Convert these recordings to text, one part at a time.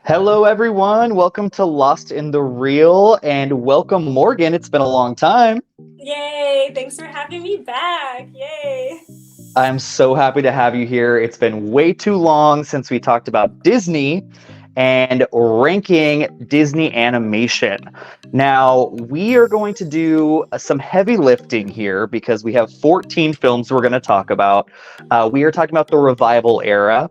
Hello, everyone. Welcome to Lost in the Real, and welcome, Morgan. It's been a long time. Yay! Thanks for having me back. Yay! I'm so happy to have you here. It's been way too long since we talked about Disney and ranking Disney animation. Now, we are going to do some heavy lifting here because we have 14 films we're going to talk about. We are talking about the revival era.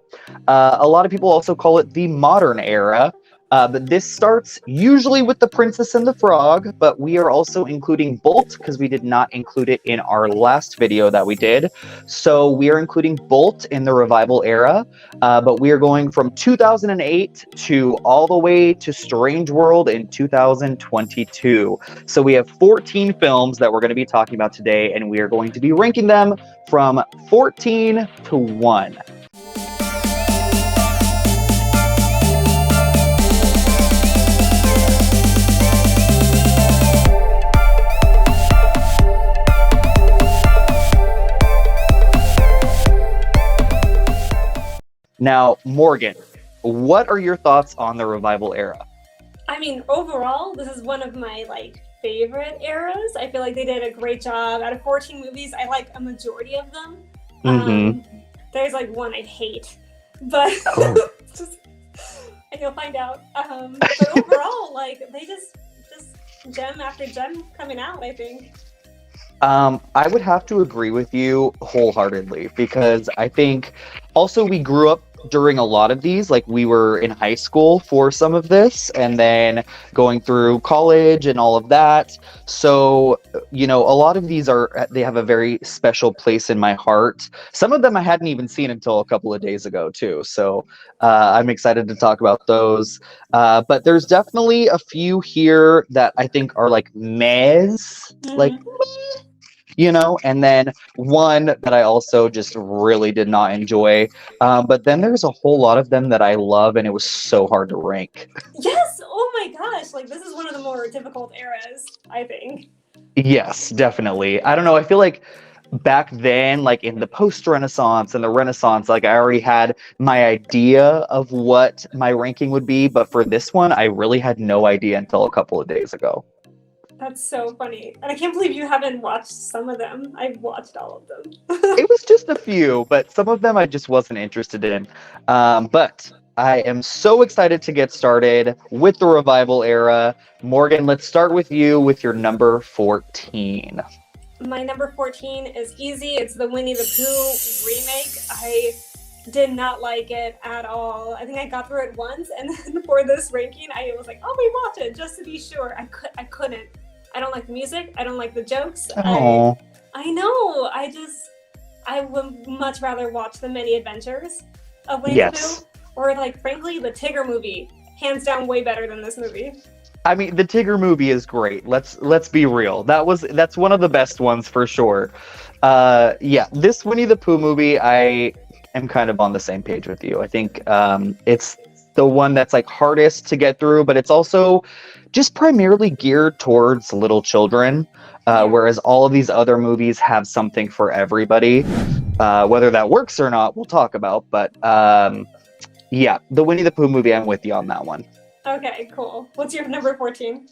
A lot of people also call it the modern era. But this starts usually with The Princess and the Frog, but we are also including Bolt because we did not include it in our last video that we did. So we are including Bolt in the revival era, but we are going from 2008 to all the way to Strange World in 2022. So we have 14 films that we're going to be talking about today, and we are going to be ranking them from 14 to 1. Now, Morgan, what are your thoughts on the revival era? I mean, overall, this is one of my favorite eras. I feel like they did a great job. Out of 14 movies, I like a majority of them. Mm-hmm. There's one I hate, but Oh. just and you'll find out. But overall, they just gem after gem coming out, I think. I would have to agree with you wholeheartedly because I think also we grew up during a lot of these. Like we were in high school for some of this and then going through college and all of that. So, a lot of these they have a very special place in my heart. Some of them I hadn't even seen until a couple of days ago too. So I'm excited to talk about those. But there's definitely a few here that I think are like mehs, like and then one that I also just really did not enjoy. But then there's a whole lot of them that I love, and it was so hard to rank. Yes! Oh my gosh! This is one of the more difficult eras, I think. Yes, definitely. I don't know. I feel like back then, like in the post-Renaissance and the Renaissance, like I already had my idea of what my ranking would be. But for this one, I really had no idea until a couple of days ago. That's so funny. And I can't believe you haven't watched some of them. I've watched all of them. It was just a few, but some of them I just wasn't interested in. But I am so excited to get started with the revival era. Morgan, let's start with you with your number 14. My number 14 is easy. It's the Winnie the Pooh remake. I did not like it at all. I think I got through it once, and then for this ranking, I was like, "Oh, we watch it just to be sure." I couldn't. I don't like the music. I don't like the jokes. Oh, I know. I would much rather watch the many adventures of Winnie the yes. Pooh, or frankly, the Tigger movie. Hands down, way better than this movie. I mean, the Tigger movie is great. Let's be real. That's one of the best ones for sure. Yeah, this Winnie the Pooh movie, I am kind of on the same page with you. I think it's the one that's hardest to get through, but it's also just primarily geared towards little children. Whereas all of these other movies have something for everybody. Whether that works or not, we'll talk about. But yeah, the Winnie the Pooh movie, I'm with you on that one. Okay, cool. What's your number 14?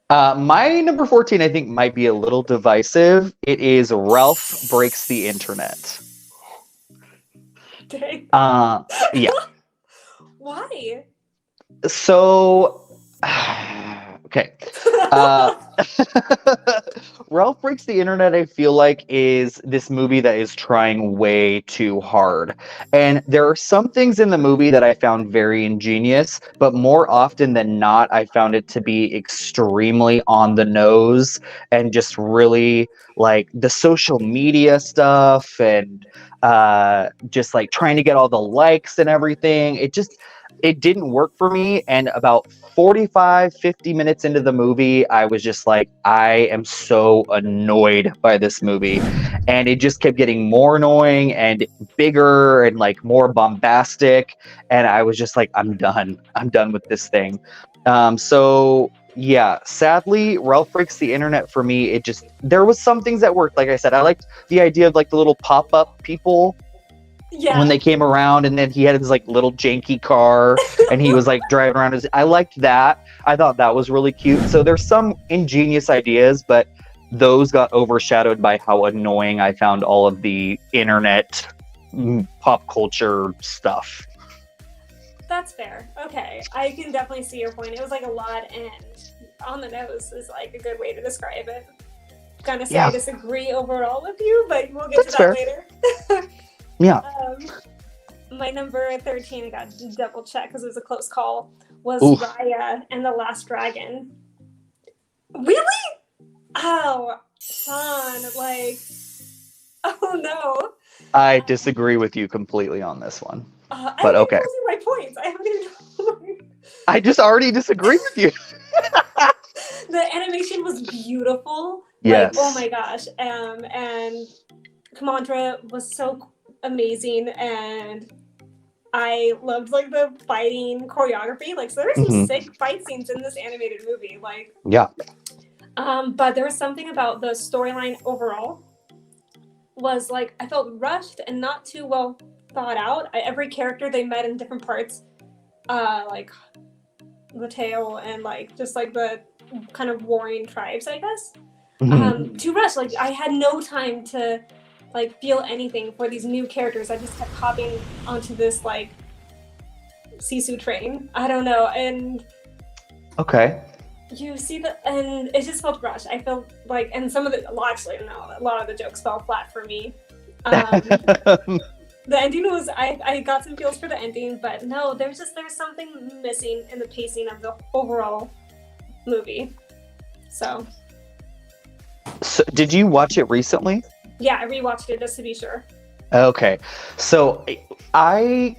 My number 14, I think, might be a little divisive. It is Ralph Breaks the Internet. Dang. Yeah. Why? So, okay. Ralph Breaks the Internet, I feel like, is this movie that is trying way too hard. And there are some things in the movie that I found very ingenious, but more often than not, I found it to be extremely on the nose and just really the social media stuff and just trying to get all the likes and everything. It didn't work for me. And about 50 minutes into the movie, I was just like, I am so annoyed by this movie. And it just kept getting more annoying and bigger and more bombastic. And I was just like, I'm done. I'm done with this thing. So yeah, sadly, Ralph Breaks the Internet for me, there was some things that worked. Like I said, I liked the idea of the little pop-up people when Yeah. they came around, and then he had his like little janky car and he was like driving around I liked that. I thought that was really cute. So there's some ingenious ideas, but those got overshadowed by how annoying I found all of the internet pop culture stuff. That's fair. Okay. I can definitely see your point. It was like a lot, and on the nose is like a good way to describe it. Gonna say I Yeah, disagree overall with you, but we'll get to that's that fair. later. Yeah. My number 13, I got to double check because it was a close call, was Oof. Raya and the Last Dragon. Really? Oh, Shawn, like, oh no. I disagree with you completely on this one. I But haven't even okay. told you my points. I haven't even told you. I just already disagree with you. The animation was beautiful. Like, oh Yes. my gosh. And Kamandra was so amazing, and I loved like the fighting choreography. Like, so there were some Hmm. sick fight scenes in this animated movie. Like, Yeah. but there was something about the storyline overall was like I felt rushed and not too well thought out. Every character they met in different parts, like the tale and like just like the kind of warring tribes, I guess. Hmm. Too rushed. Like I had no time to like feel anything for these new characters. I just kept hopping onto this like Sisu train. I don't know, and Okay. you see and it just felt rushed. I felt like, and some of the, well, actually, no, a lot of the jokes fell flat for me. The ending was, I got some feels for the ending, but no, there's something missing in the pacing of the overall movie. So So, did you watch it recently? yeah, I rewatched it just to be sure. Okay. So I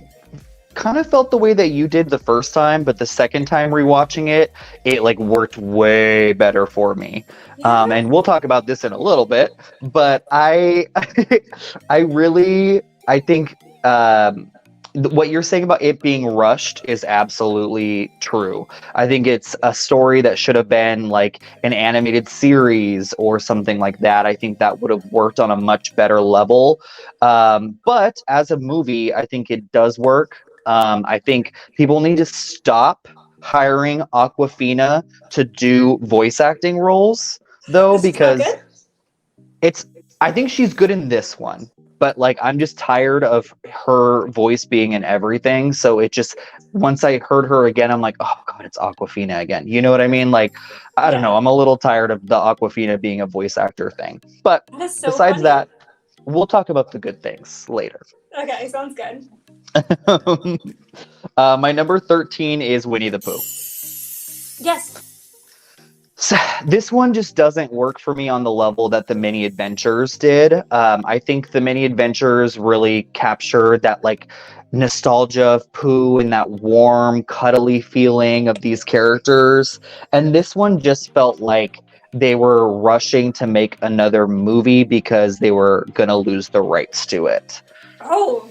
kind of felt the way that you did the first time, but the second time rewatching it, it like worked way better for me. Yeah, And we'll talk about this in a little bit, but I really, I think what you're saying about it being rushed is absolutely true. I think it's a story that should have been like an animated series or something like that. I think that would have worked on a much better level. But as a movie, I think it does work. I think people need to stop hiring Aquafina to do voice acting roles, though, she's not because good. it's I think she's good in this one, but like I'm just tired of her voice being in everything. So it just once I heard her again, I'm like, oh god, it's Aquafina again. You know what I mean? Like, I don't know. Yeah, I'm a little tired of the Aquafina being a voice actor thing. But that is so besides funny. that, we'll talk about the good things later. Okay, sounds good. My number 13 is Winnie the Pooh. Yes. So, this one just doesn't work for me on the level that the mini adventures did. I think the mini adventures really capture that like nostalgia of Pooh and that warm, cuddly feeling of these characters. And this one just felt like they were rushing to make another movie because they were gonna lose the rights to it. Oh,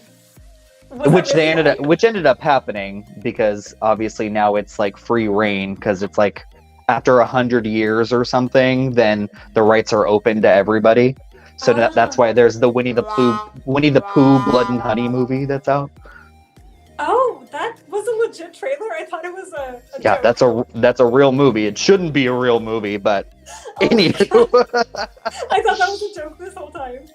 was that really why? Which ended up happening because obviously now it's like free reign because it's like after 100 years or something, then the rights are open to everybody. So that's Ah. why there's the Winnie the Pooh Blood and Honey movie that's out. Oh, that was a legit trailer. I thought it was a Yeah, joke. that's a real movie. It shouldn't be a real movie, but Oh my anywho. god, I thought that was a joke this whole time.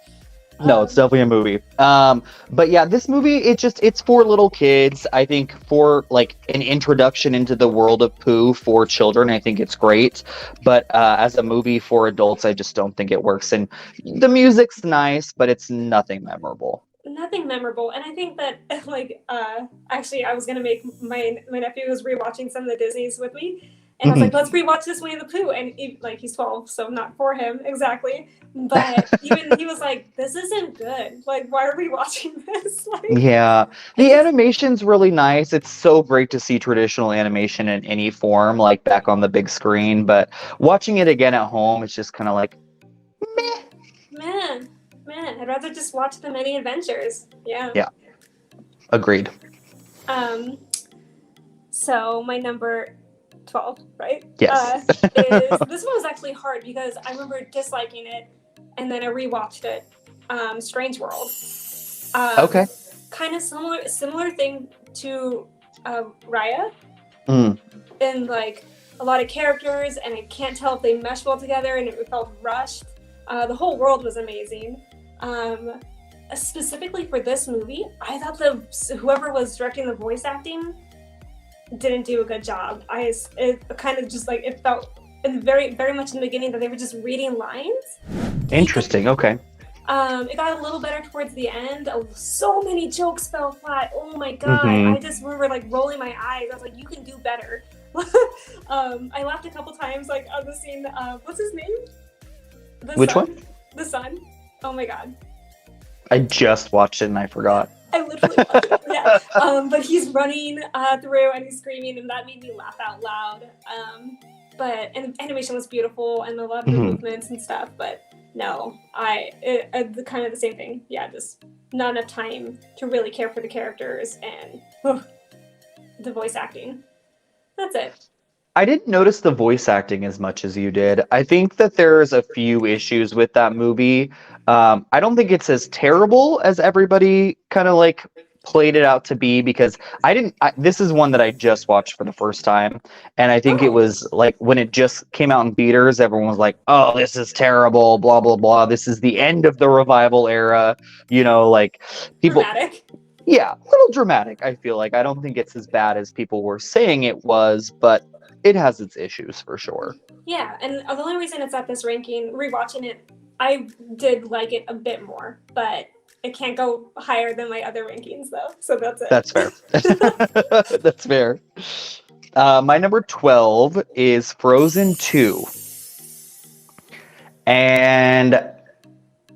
No, it's definitely a movie. But yeah, this movie it's for little kids. I think for like an introduction into the world of Pooh for children, I think it's great. But as a movie for adults, I just don't think it works. And the music's nice, but it's nothing memorable. Nothing memorable, and I think that like actually, I was gonna make my nephew was rewatching some of the Disney's with me, and I was Mhm. like, let's rewatch this Winnie the Pooh, and like he's 12, so not for him exactly, but even he was like, this isn't good. Like, why are we watching this? Like, Yeah, it the just animation's really nice. It's so great to see traditional animation in any form, like back on the big screen. But watching it again at home, it's just kind of like, meh. man, I'd rather just watch the many adventures. Yeah. Yeah, agreed. Um. So my number 12, right? Yes. Is this one was actually hard because I remember disliking it, and then I rewatched it. Strange World. Okay. kind of similar thing to Raya, Mm. and like a lot of characters, and I can't tell if they mesh well together, and it felt rushed. The whole world was amazing. Specifically for this movie, I thought whoever was directing the voice acting didn't do a good job. It kind of just like it felt very very much in the beginning that they were just reading lines. Interesting. Okay. It got a little better towards the end. So many jokes fell flat. Oh my god! Mm-hmm. I just remember like rolling my eyes. I was like, "You can do better." I laughed a couple times, like on the scene. What's his name? Which one? The son. Oh my god! I just watched it and I forgot. I literally watched it. Yeah. But he's running through and he's screaming, and that made me laugh out loud. And animation was beautiful and a lot of the movements and stuff. But no, kind of the same thing. Yeah, just not enough time to really care for the characters and the voice acting. That's it. I didn't notice the voice acting as much as you did. I think that there's a few issues with that movie. I don't think it's as terrible as everybody kind of like played it out to be, because this is one that I just watched for the first time, and I think it was like when it just came out in theaters, everyone was like, "Oh, this is terrible, blah blah blah. This is the end of the revival era." Like people. Dramatic. Yeah, a little dramatic, I feel like. I don't think it's as bad as people were saying it was, but it has its issues for sure. Yeah, and the only reason it's at this ranking, rewatching it, I did like it a bit more, but it can't go higher than my other rankings, though. So that's it. That's fair. That's fair. My number 12 is Frozen 2. And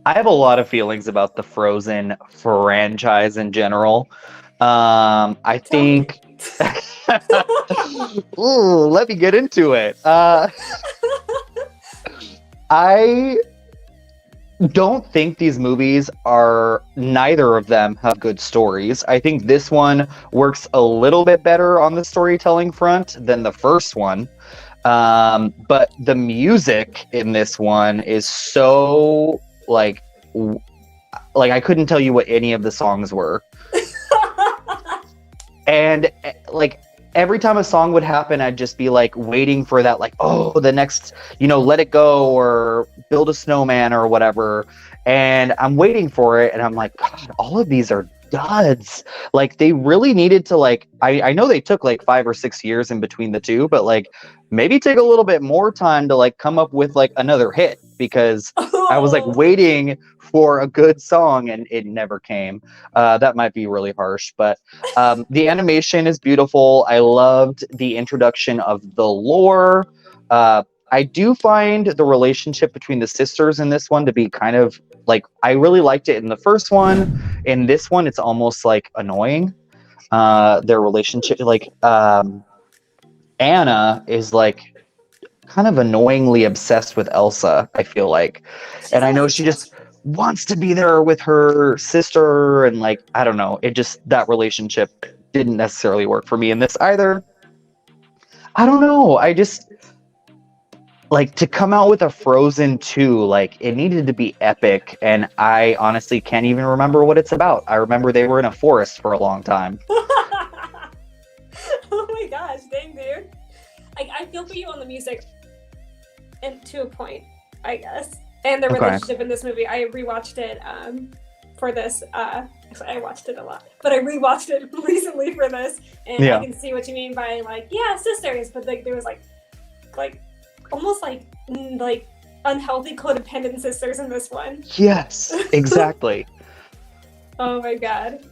I have a lot of feelings about the Frozen franchise in general. I think... Ooh, let me get into it. I don't think these movies neither of them have good stories. I think this one works a little bit better on the storytelling front than the first one. But the music in this one is so like I couldn't tell you what any of the songs were. And like every time a song would happen, I'd just be like waiting for that, like, oh, the next, Let It Go or Build a Snowman or whatever. And I'm waiting for it. And I'm like, God, all of these are duds. Like they really needed to I know they took like 5 or 6 years in between the two, but like maybe take a little bit more time to like come up with like another hit, because I was like waiting for a good song and it never came. That might be really harsh, but the animation is beautiful. I loved the introduction of the lore. I do find the relationship between the sisters in this one to be kind of like, I really liked it in the first one. In this one, it's almost like annoying. Their relationship, like Anna is like kind of annoyingly obsessed with Elsa, I feel like. And I know she just wants to be there with her sister, and like, I don't know, that relationship didn't necessarily work for me in this either. I don't know, I just like to come out with a Frozen 2, like it needed to be epic, and I honestly can't even remember what it's about. I remember they were in a forest for a long time. Oh my gosh, dang dude. I feel for you on the music, and to a point, I guess. And the relationship in this movie. I rewatched it for this. Actually, I watched it a lot, but I rewatched it recently for this, and I can see what you mean by like, yeah, sisters. But like there was like almost like unhealthy codependent sisters in this one. Yes, exactly. Oh my god.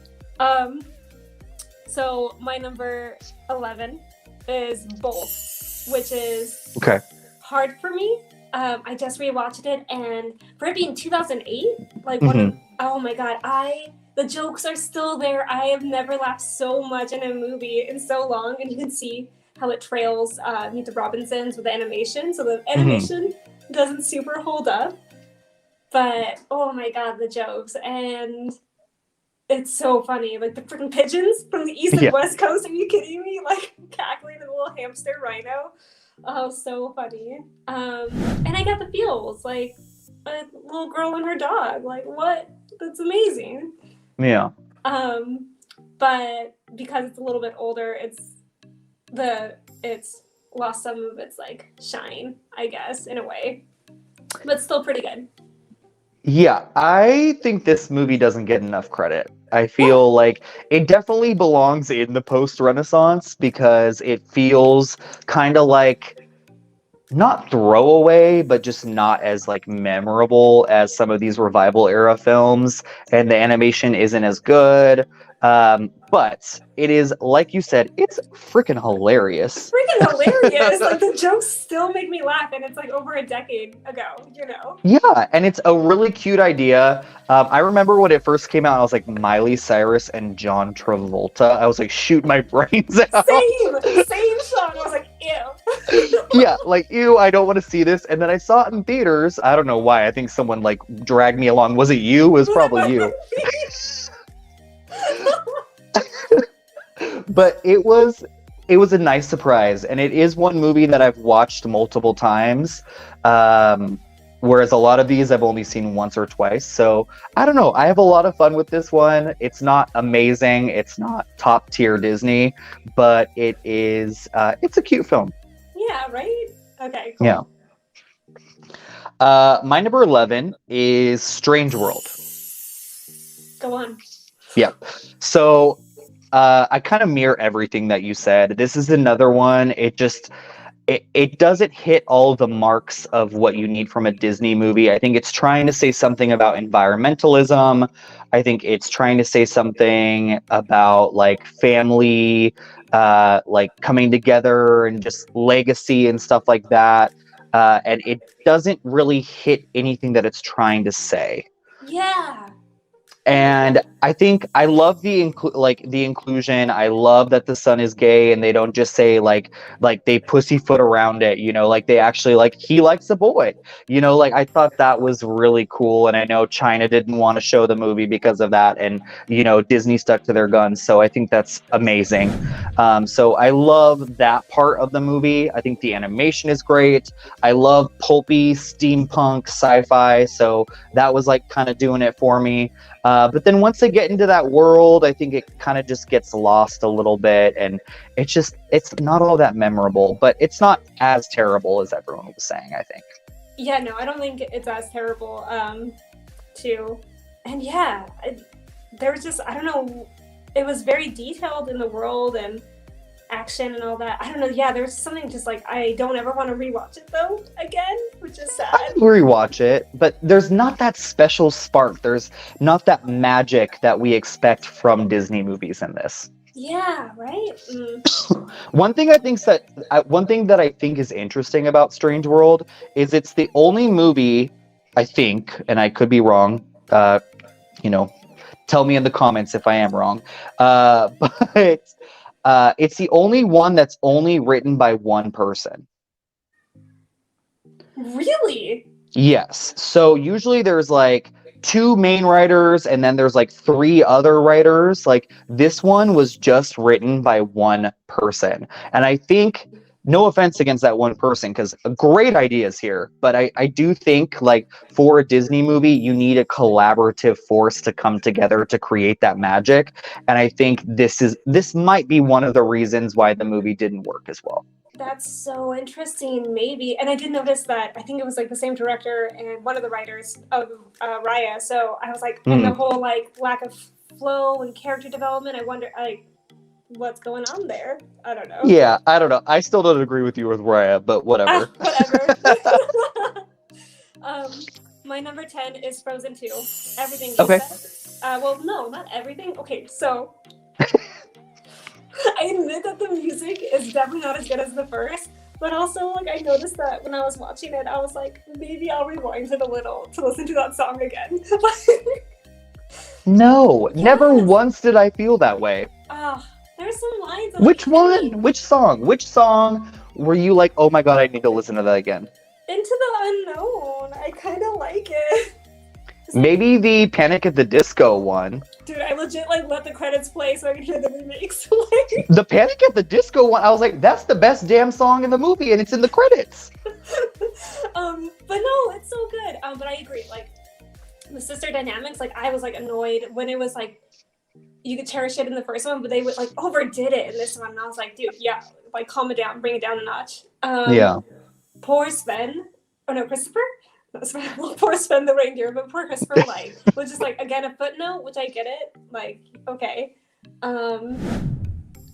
So my number 11 is Bolt, which is hard for me. I just rewatched it, and for it being 2008, like oh my god, the jokes are still there. I have never laughed so much in a movie in so long, and you can see how it trails Meet the Robinsons with the animation. So the animation doesn't super hold up, but oh my god, the jokes, and it's so funny. Like the freaking pigeons from the east and west coast. Are you kidding me? Like cackling the little hamster rhino. Oh, so funny. And I got the feels, like a little girl and her dog. Like what? That's amazing. Yeah. But because it's a little bit older, it's lost some of its like shine, I guess, in a way. But still pretty good. Yeah, I think this movie doesn't get enough credit. I Yeah. feel like it definitely belongs in the post-Renaissance because it feels kind of like not throwaway, but just not as like memorable as some of these revival era films, and the animation isn't as good. But it is, like you said, it's freaking hilarious. Freaking hilarious. Like the jokes still make me laugh, and it's like over a decade ago, you know? Yeah, and it's a really cute idea. I remember when it first came out, I was like Miley Cyrus and John Travolta. I was like, shoot my brains out. Same song. I was like, ew. Yeah, like, ew, I don't want to see this. And then I saw it in theaters. I don't know why. I think someone like dragged me along. Was it you? It was probably you. But it was a nice surprise, and it is one movie that I've watched multiple times. Whereas a lot of these I've only seen once or twice. So I don't know. I have a lot of fun with this one. It's not amazing. It's not top tier Disney, but it's a cute film. Yeah, right? Okay, cool. Yeah. My number 11 is Strange World. Go on. Yep. So I kind of mirror everything that you said. This is another one. It doesn't hit all the marks of what you need from a Disney movie. I think it's trying to say something about environmentalism. I think it's trying to say something about like family, like coming together and just legacy and stuff like that. And it doesn't really hit anything that it's trying to say. Yeah. And I think I love the inclusion. I love that the son is gay, and they don't just say like they pussyfoot around it. Like they actually like he likes a boy. Like I thought that was really cool. And I know China didn't want to show the movie because of that, and Disney stuck to their guns. So I think that's amazing. So I love that part of the movie. I think the animation is great. I love pulpy steampunk sci-fi. So that was like kind of doing it for me. But then once they get into that world, I think it kind of just gets lost a little bit, and it's not all that memorable, but it's not as terrible as everyone was saying, I think. Yeah, no, I don't think it's as terrible, too. And yeah, there was just, I don't know, it was very detailed in the world and action and all that. I don't know, yeah, there's something just like, I don't ever want to rewatch it though, again, which is sad. I rewatch it, but there's not that special spark. There's not that magic that we expect from Disney movies in this. Yeah, right? Mm. One thing that I think is interesting about Strange World is it's the only movie, I think, and I could be wrong, tell me in the comments if I am wrong, but it's the only one that's only written by one person. Really? Yes. So usually there's like two main writers and then there's like three other writers. Like this one was just written by one person. And I think, no offense against that one person, because great ideas here, but I do think like for a Disney movie, you need a collaborative force to come together to create that magic. And I think this might be one of the reasons why the movie didn't work as well. That's so interesting, maybe. And I did notice that I think it was like the same director and one of the writers of Raya. So I was like, and the whole like lack of flow and character development, I wonder like what's going on there. I don't know. Yeah, I don't know. I still don't agree with you with Raya, but whatever. Whatever. My number 10 is Frozen 2. Everything you said. Well, no, not everything. Okay, so I admit that the music is definitely not as good as the first, but also like I noticed that when I was watching it, I was like, maybe I'll rewind it a little to listen to that song again. No, yes. Never once did I feel that way. There's some lines. Which one? Which song? Which song were you like, oh my god, I need to listen to that again? Into the Unknown. I kind of like it. Maybe the Panic at the Disco one. Dude, I legit like let the credits play so I could hear the remakes. The Panic at the Disco one, I was like, that's the best damn song in the movie, and it's in the credits. But no, it's so good. But I agree, like the sister dynamics, like I was like annoyed when it was like you could cherish it in the first one, but they would like overdid it in this one. And I was like, dude, yeah, like calm it down, bring it down a notch. Yeah. Poor Sven, or no, Christopher. Poor Sven the reindeer, but poor Christopher like was just like again a footnote, which I get it. Like okay,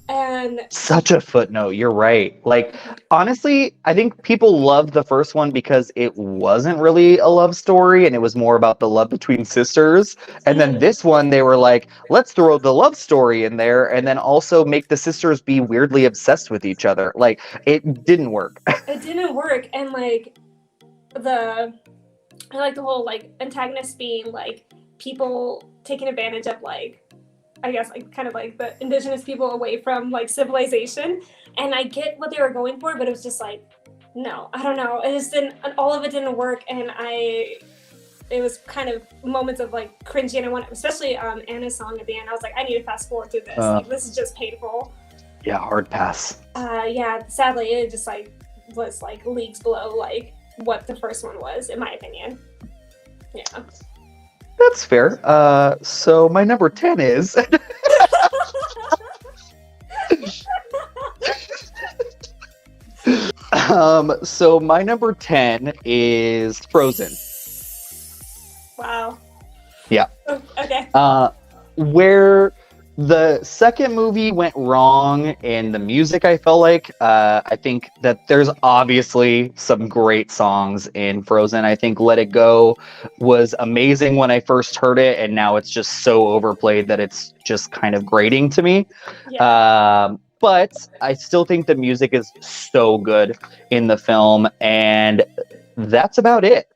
and Such a footnote. You're right. Like, honestly, I think people loved the first one because it wasn't really a love story and it was more about the love between sisters. And then this one, they were like, let's throw the love story in there and then also make the sisters be weirdly obsessed with each other. Like, it didn't work. It didn't work. And like, I like the whole like antagonist being like people taking advantage of like, I guess like kind of like the indigenous people away from like civilization. And I get what they were going for, but it was just like, no, I don't know. It just didn't, all of it didn't work. And it was kind of moments of like cringy. And I want, especially Anna's song at the end, I was like, I need to fast forward through this. Like, this is just painful. Yeah, hard pass. Yeah, sadly, it just like was like leagues below like what the first one was, in my opinion. Yeah. That's fair. So my number 10 is... so my number 10 is Frozen. Wow. Yeah. Oh, okay. Where the second movie went wrong in the music, I felt like. I think that there's obviously some great songs in Frozen. I think Let It Go was amazing when I first heard it, and now it's just so overplayed that it's just kind of grating to me. Yeah. But I still think the music is so good in the film, and that's about it.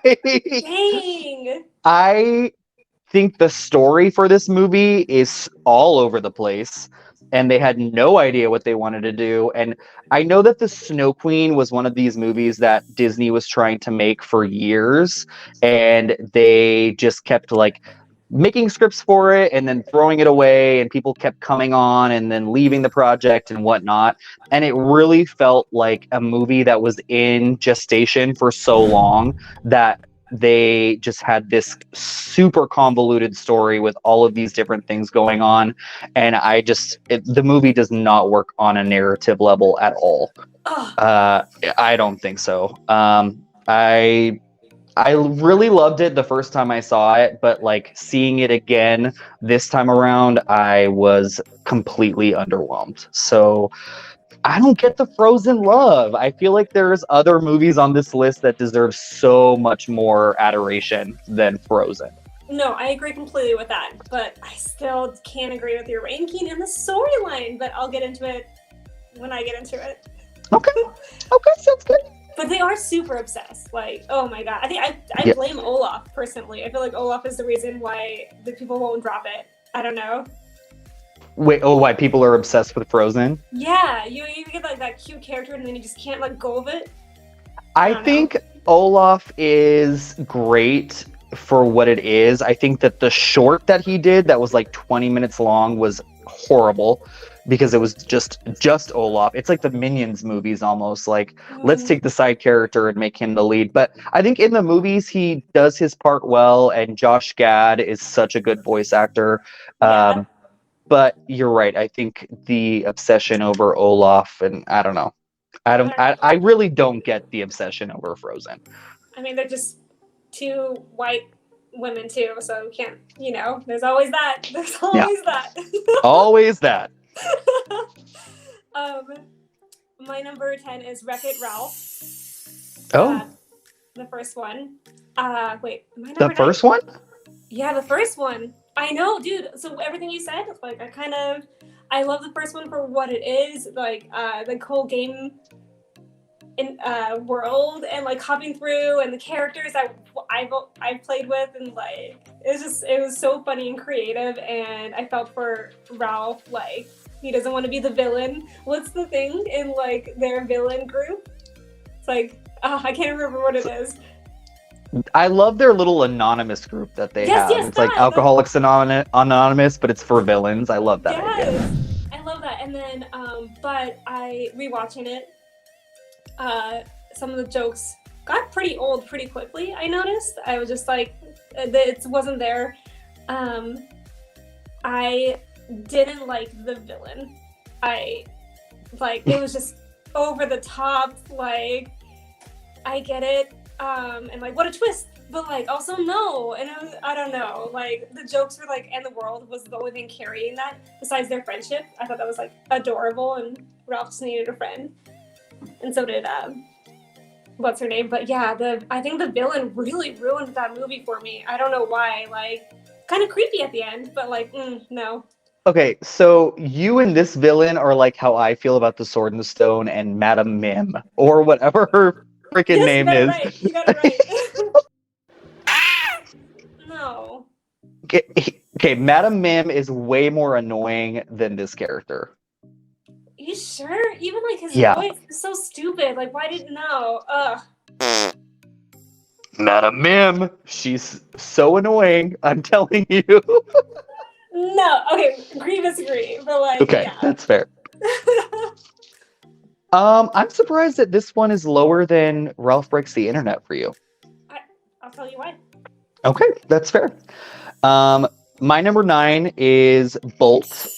Dang. I think the story for this movie is all over the place, and they had no idea what they wanted to do. And I know that the Snow Queen was one of these movies that Disney was trying to make for years, and they just kept like making scripts for it and then throwing it away, and people kept coming on and then leaving the project and whatnot. And it really felt like a movie that was in gestation for so long that they just had this super convoluted story with all of these different things going on. And the movie does not work on a narrative level at all. I don't think so. I really loved it the first time I saw it, but like seeing it again this time around, I was completely underwhelmed. So I don't get the Frozen love. I feel like there's other movies on this list that deserve so much more adoration than Frozen. No, I agree completely with that, but I still can't agree with your ranking and the storyline, but I'll get into it when I get into it. Okay, sounds good. But they are super obsessed. Like, oh my god. I think I blame Olaf personally. I feel like Olaf is the reason why the people won't drop it. I don't know. Wait, why people are obsessed with Frozen? Yeah, you get like that cute character and then you just can't let go of it. I think Olaf is great for what it is. I think that the short that he did that was like 20 minutes long was horrible because it was just Olaf. It's like the Minions movies almost. Like, let's take the side character and make him the lead. But I think in the movies he does his part well, and Josh Gad is such a good voice actor. Yeah. But you're right. I think the obsession over Olaf, and I don't know. I really don't get the obsession over Frozen. I mean, they're just two white women too, so you can't, there's always that. There's always that. Always that. My number 10 is Wreck-It Ralph. The first one. Wait, am I number The first one? Yeah, the first one. I know, dude. So everything you said, like, I love the first one for what it is, like, the whole game in world and like hopping through and the characters that I've played with, and like it was so funny and creative, and I felt for Ralph, like he doesn't want to be the villain. What's the thing in like their villain group? It's like I can't remember what it is. I love their little anonymous group that they have. It's like Alcoholics Anonymous, but it's for villains. I love that idea. I love that. And then, but rewatching it, some of the jokes got pretty old pretty quickly. I noticed. I was just like, it wasn't there. I didn't like the villain. It was just over the top, like, I get it, and like, what a twist, but like, also no, and I don't know, like, the jokes were like, and the world was the only thing carrying that, besides their friendship. I thought that was like adorable, and Ralph just needed a friend, and so did, what's her name, but yeah, I think the villain really ruined that movie for me. I don't know why, like, kind of creepy at the end, but like, no. Okay, so you and this villain are like how I feel about the Sword and the Stone and Madame Mim, or whatever her freaking Yes, you name got it is. right. You got it right. No. Okay, Madame Mim is way more annoying than this character. You sure? Even like his Yeah. voice is so stupid. Like, why didn't know? Ugh. Madame Mim, she's so annoying. I'm telling you. No. Okay, agree, disagree. But like, Okay, yeah. that's fair. I'm surprised that this one is lower than Ralph Breaks the Internet for you. I'll tell you why. Okay, that's fair. My number 9 is Bolt.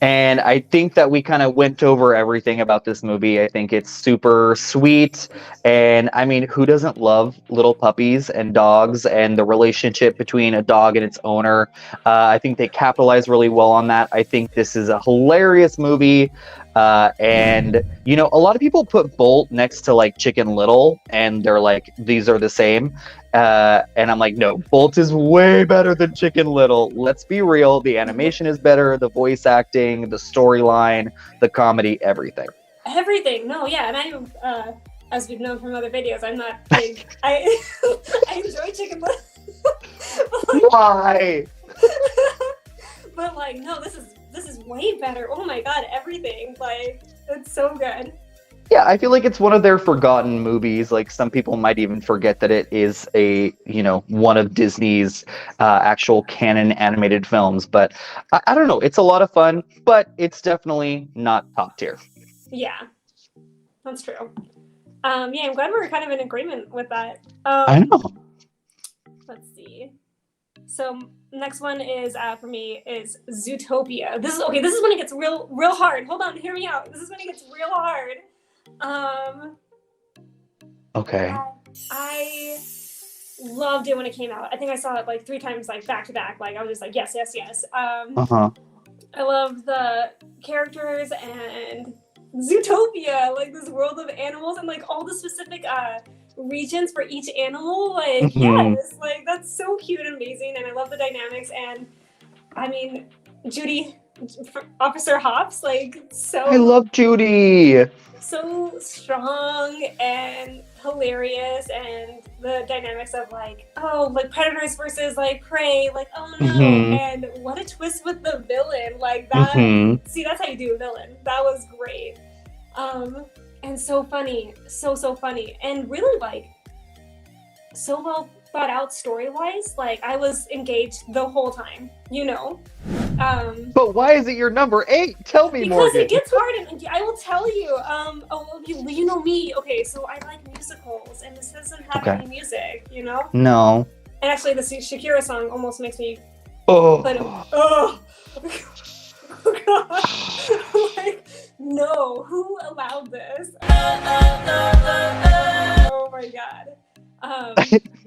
And I think that we kind of went over everything about this movie. I think it's super sweet. And I mean, who doesn't love little puppies and dogs and the relationship between a dog and its owner? I think they capitalize really well on that. I think this is a hilarious movie. And, you know, a lot of people put Bolt next to like Chicken Little and they're like, these are the same. And I'm like, no, Bolt is way better than Chicken Little. Let's be real. The animation is better, the voice acting, the storyline, the comedy, everything. Everything. No, yeah. And I, as we've known from other videos, I'm not big. I enjoy Chicken Little. Why? But like, no, this is way better. Oh my god, everything. Like, it's so good. Yeah, I feel like it's one of their forgotten movies. Like, some people might even forget that it is one of Disney's actual canon animated films. But I don't know. It's a lot of fun, but it's definitely not top tier. Yeah, that's true. Yeah, I'm glad we're kind of in agreement with that. I know. Let's see. So next one is for me is Zootopia. This is when it gets real hard. Hold on, hear me out. This is when it gets real hard. Okay. I loved it when it came out. I think I saw it like 3 times, like back to back. Like I was just like, yes. I love the characters and Zootopia, like this world of animals and like all the specific regions for each animal. Like, yes, like that's so cute and amazing. And I love the dynamics. And I mean, Judy, Officer Hops, like so. I love Judy. So strong and hilarious, and the dynamics of like, oh, like predators versus like prey, like, oh no, and what a twist with the villain, like that. See, that's how you do a villain. That was great, and so funny, so funny, and really like so well thought out story wise. Like I was engaged the whole time, you know. But why is it your number 8? Tell me, because Morgan. It gets hard, and I will tell you. You know me. Okay, so I like musicals, and this doesn't have any music, you know. No. And actually, the Shakira song almost makes me. Oh. But, oh God! Like, no, who allowed this? Oh my God.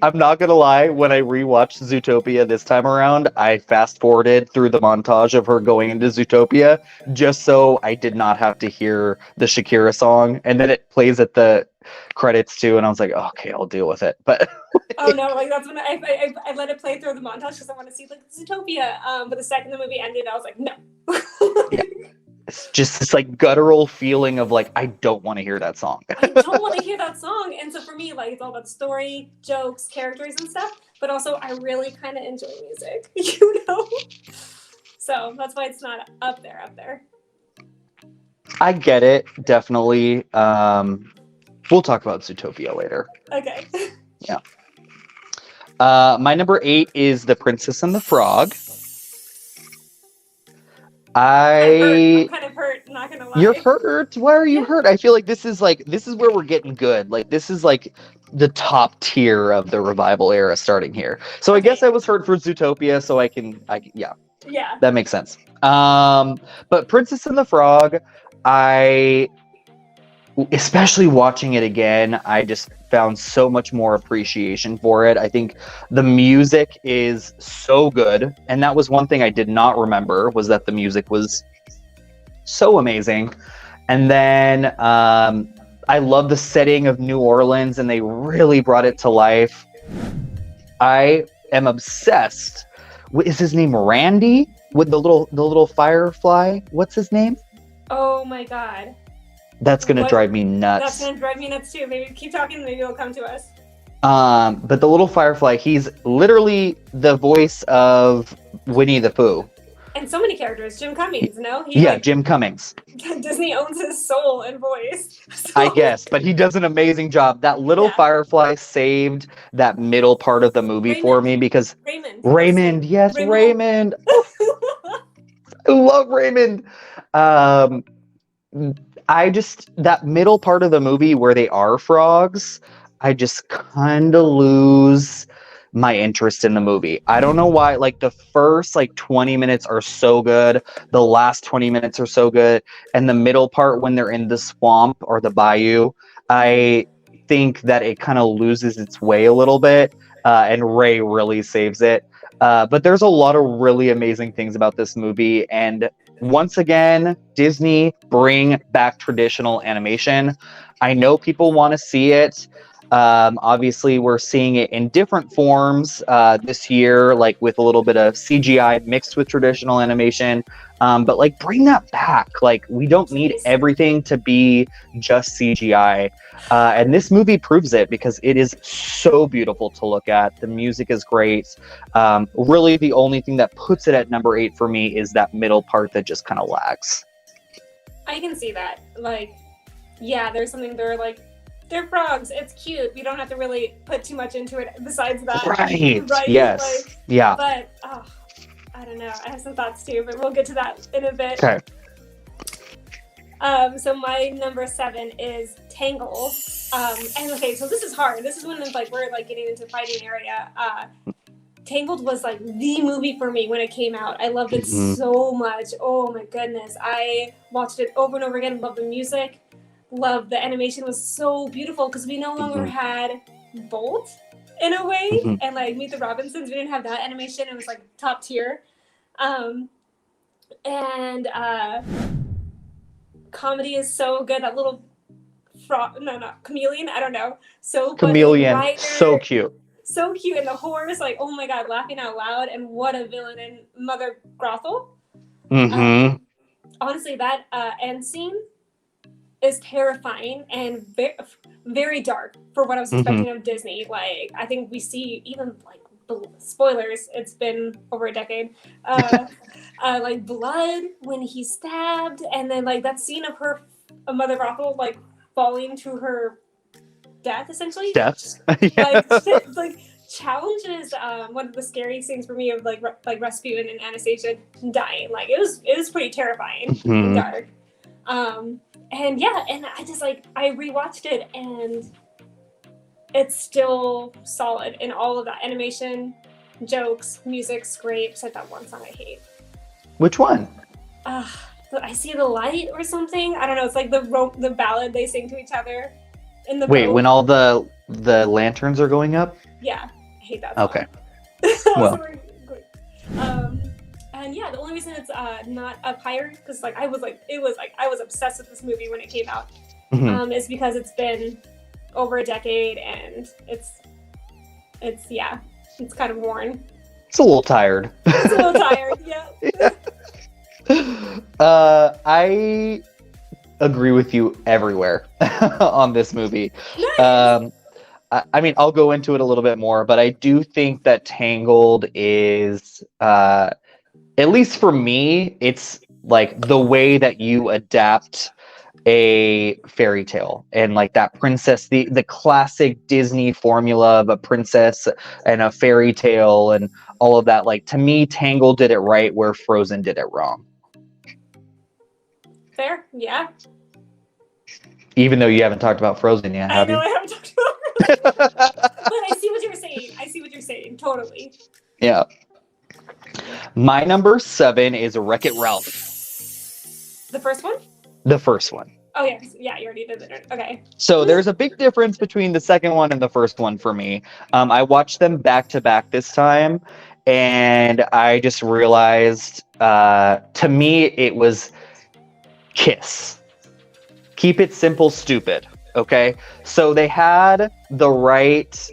I'm not gonna lie, when I rewatched Zootopia this time around, I fast forwarded through the montage of her going into Zootopia just so I did not have to hear the Shakira song, and then it plays at the credits too, and I was like, oh, okay, I'll deal with it. But oh no, like that's when I let it play through the montage because I want to see like Zootopia. But the second the movie ended, I was like, no. Yeah. It's just this like guttural feeling of like, I don't want to hear that song. I don't want to hear that song. And so for me, like it's all about story, jokes, characters and stuff, but also I really kind of enjoy music, you know? So that's why it's not up there. I get it, definitely. We'll talk about Zootopia later. Okay. Yeah. My number 8 is The Princess and the Frog. I'm kind of hurt, not gonna lie. You're hurt? Why are you hurt? I feel like this is where we're getting good. Like this is like the top tier of the revival era starting here. So I Okay. guess I was hurt for Zootopia, so yeah, Yeah. that makes sense. But Princess and the Frog, especially watching it again, I just found so much more appreciation for it. I think the music is so good, and that was one thing I did not remember, was that the music was so amazing. And then I love the setting of New Orleans, and they really brought it to life. I am obsessed with, is his name Randy? With the little firefly? What's his name? Oh my god. That's gonna drive me nuts. That's gonna drive me nuts too. Maybe keep talking, maybe it'll come to us. But the little firefly, he's literally the voice of Winnie the Pooh. And so many characters. Jim Cummings, no? Jim Cummings. Disney owns his soul and voice. So. I guess, but he does an amazing job. That little firefly saved that middle part of the movie for me because Raymond, yes, Raymond. I love Raymond. That middle part of the movie where they are frogs, I just kind of lose my interest in the movie. I don't know why. Like the first 20 minutes are so good, the last 20 minutes are so good, and the middle part when they're in the swamp or the bayou, I think that it kind of loses its way a little bit, and Ray really saves it. But there's a lot of really amazing things about this movie, and once again, Disney, bring back traditional animation. I know people want to see it. Obviously, we're seeing it in different forms this year, like with a little bit of CGI mixed with traditional animation. But bring that back. We don't need everything to be just CGI. And this movie proves it because it is so beautiful to look at. The music is great. Really, the only thing that puts it at number 8 for me is that middle part that just kind of lags. I can see that. There's something they're frogs. It's cute. We don't have to really put too much into it besides that. Right. Yes. Yeah. But I don't know. I have some thoughts too, but we'll get to that in a bit. Okay. So my number 7 is Tangled. And okay, so this is hard. This is when we're getting into fighting area. Tangled was the movie for me when it came out. I loved it so much. Oh my goodness. I watched it over and over again. Loved the music. Loved the animation. Was so beautiful because we no longer had Bolt in a way. And Meet the Robinsons, we didn't have that animation. It was top tier. And comedy is so good. That little chameleon. I don't know. So chameleon. Funny. So cute. So cute. And the horse, oh my god, laughing out loud. And what a villain in Mother Gothel. Honestly, that end scene is terrifying and very, very dark for what I was expecting of Disney. I think we see even spoilers. It's been over a decade. Blood when he's stabbed, and then that scene of her, Mother Gothel, falling to her death essentially. Death. Challenges one of the scariest things for me of Rasputin and Anastasia dying. It was pretty terrifying and dark. And I just I rewatched it and it's still solid in all of that animation, jokes, music's great, except that one song I hate. Which one? I See the Light or something. I don't know. It's the ballad they sing to each other in the Wait, boat. when all the lanterns are going up? Yeah, I hate that song. Okay. Well. And the only reason it's not up higher because I was obsessed with this movie when it came out. Is because it's been over a decade and it's kind of worn. It's a little tired. It's a little tired, yeah. I agree with you everywhere on this movie. Nice. I mean, I'll go into it a little bit more, but I do think that Tangled is, at least for me, it's the way that you adapt a fairy tale and that princess, the classic Disney formula of a princess and a fairy tale and all of that. To me, Tangled did it right where Frozen did it wrong. Fair, yeah. Even though you haven't talked about Frozen yet, have you? I know I haven't talked about I see what you're saying. I see what you're saying. Totally. Yeah. My number 7 is Wreck-It Ralph. The first one? The first one. Oh, yeah. Yeah, you already did it. Okay. So there's a big difference between the second one and the first one for me. I watched them back to back this time, and I just realized, to me, it was Kiss. Keep it simple, stupid. Okay? So they had the right...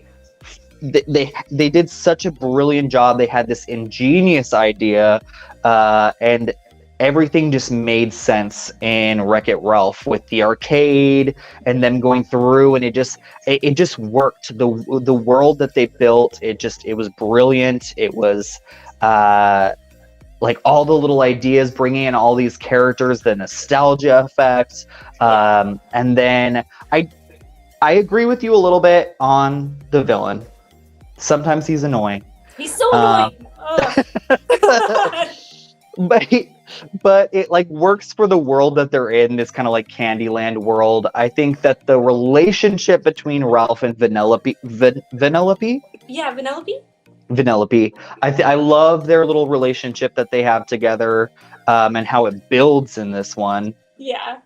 They did such a brilliant job. They had this ingenious idea, and everything just made sense in Wreck-It Ralph with the arcade and them going through, and it just worked. The world that they built, it was brilliant. It was like all the little ideas, bringing in all these characters, the nostalgia effect, and then I agree with you a little bit on the villain. Sometimes he's annoying. He's so annoying. But it like works for the world that they're in, this kind of like Candyland world. I think that the relationship between Ralph and Vanellope. Yeah, Vanellope. Vanellope. I love their little relationship that they have together, and how it builds in this one. Yeah.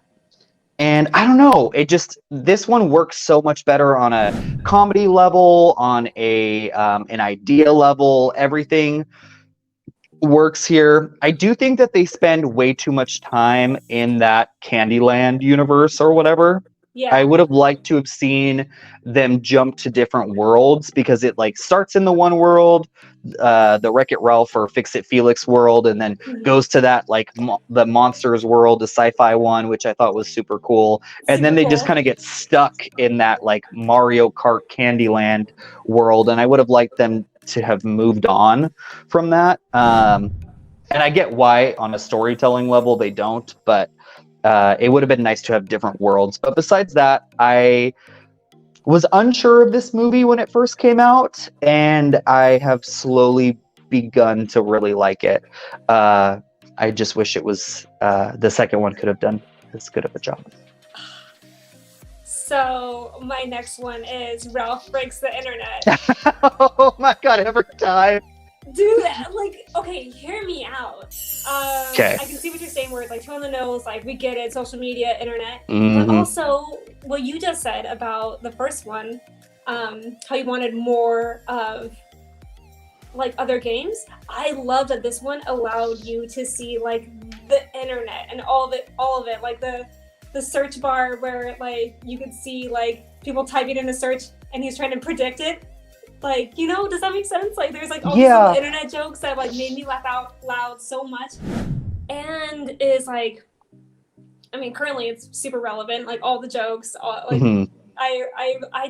And I don't know, this one works so much better on a comedy level, on an idea level. Everything works here. I do think that they spend way too much time in that Candyland universe or whatever. Yeah. I would have liked to have seen them jump to different worlds, because it like starts in the one world, the Wreck-It Ralph or Fix-It Felix world, and then goes to that like the Monsters world, the sci-fi one, which I thought was super cool. And then they just kind of get stuck in that like Mario Kart Candyland world, and I would have liked them to have moved on from that. And I get why on a storytelling level they don't, but it would have been nice to have different worlds. But besides that, I was unsure of this movie when it first came out, and I have slowly begun to really like it. I just wish it was the second one could have done as good of a job. So my next one is Ralph Breaks the Internet. Oh my god, every time. Dude, like, okay, hear me out. Okay. I can see what you're saying, where it's like two on the nose, like we get it, social media, internet. Mm-hmm. But also what you just said about the first one, how you wanted more of like other games. I love that this one allowed you to see like the internet and all of it, like the search bar where like you could see like people typing in a search and he's trying to predict it. Like, you know, does that make sense? Like, there's like all these little internet jokes that like made me laugh out loud so much, and is like, I mean, currently it's super relevant. Like all the jokes, I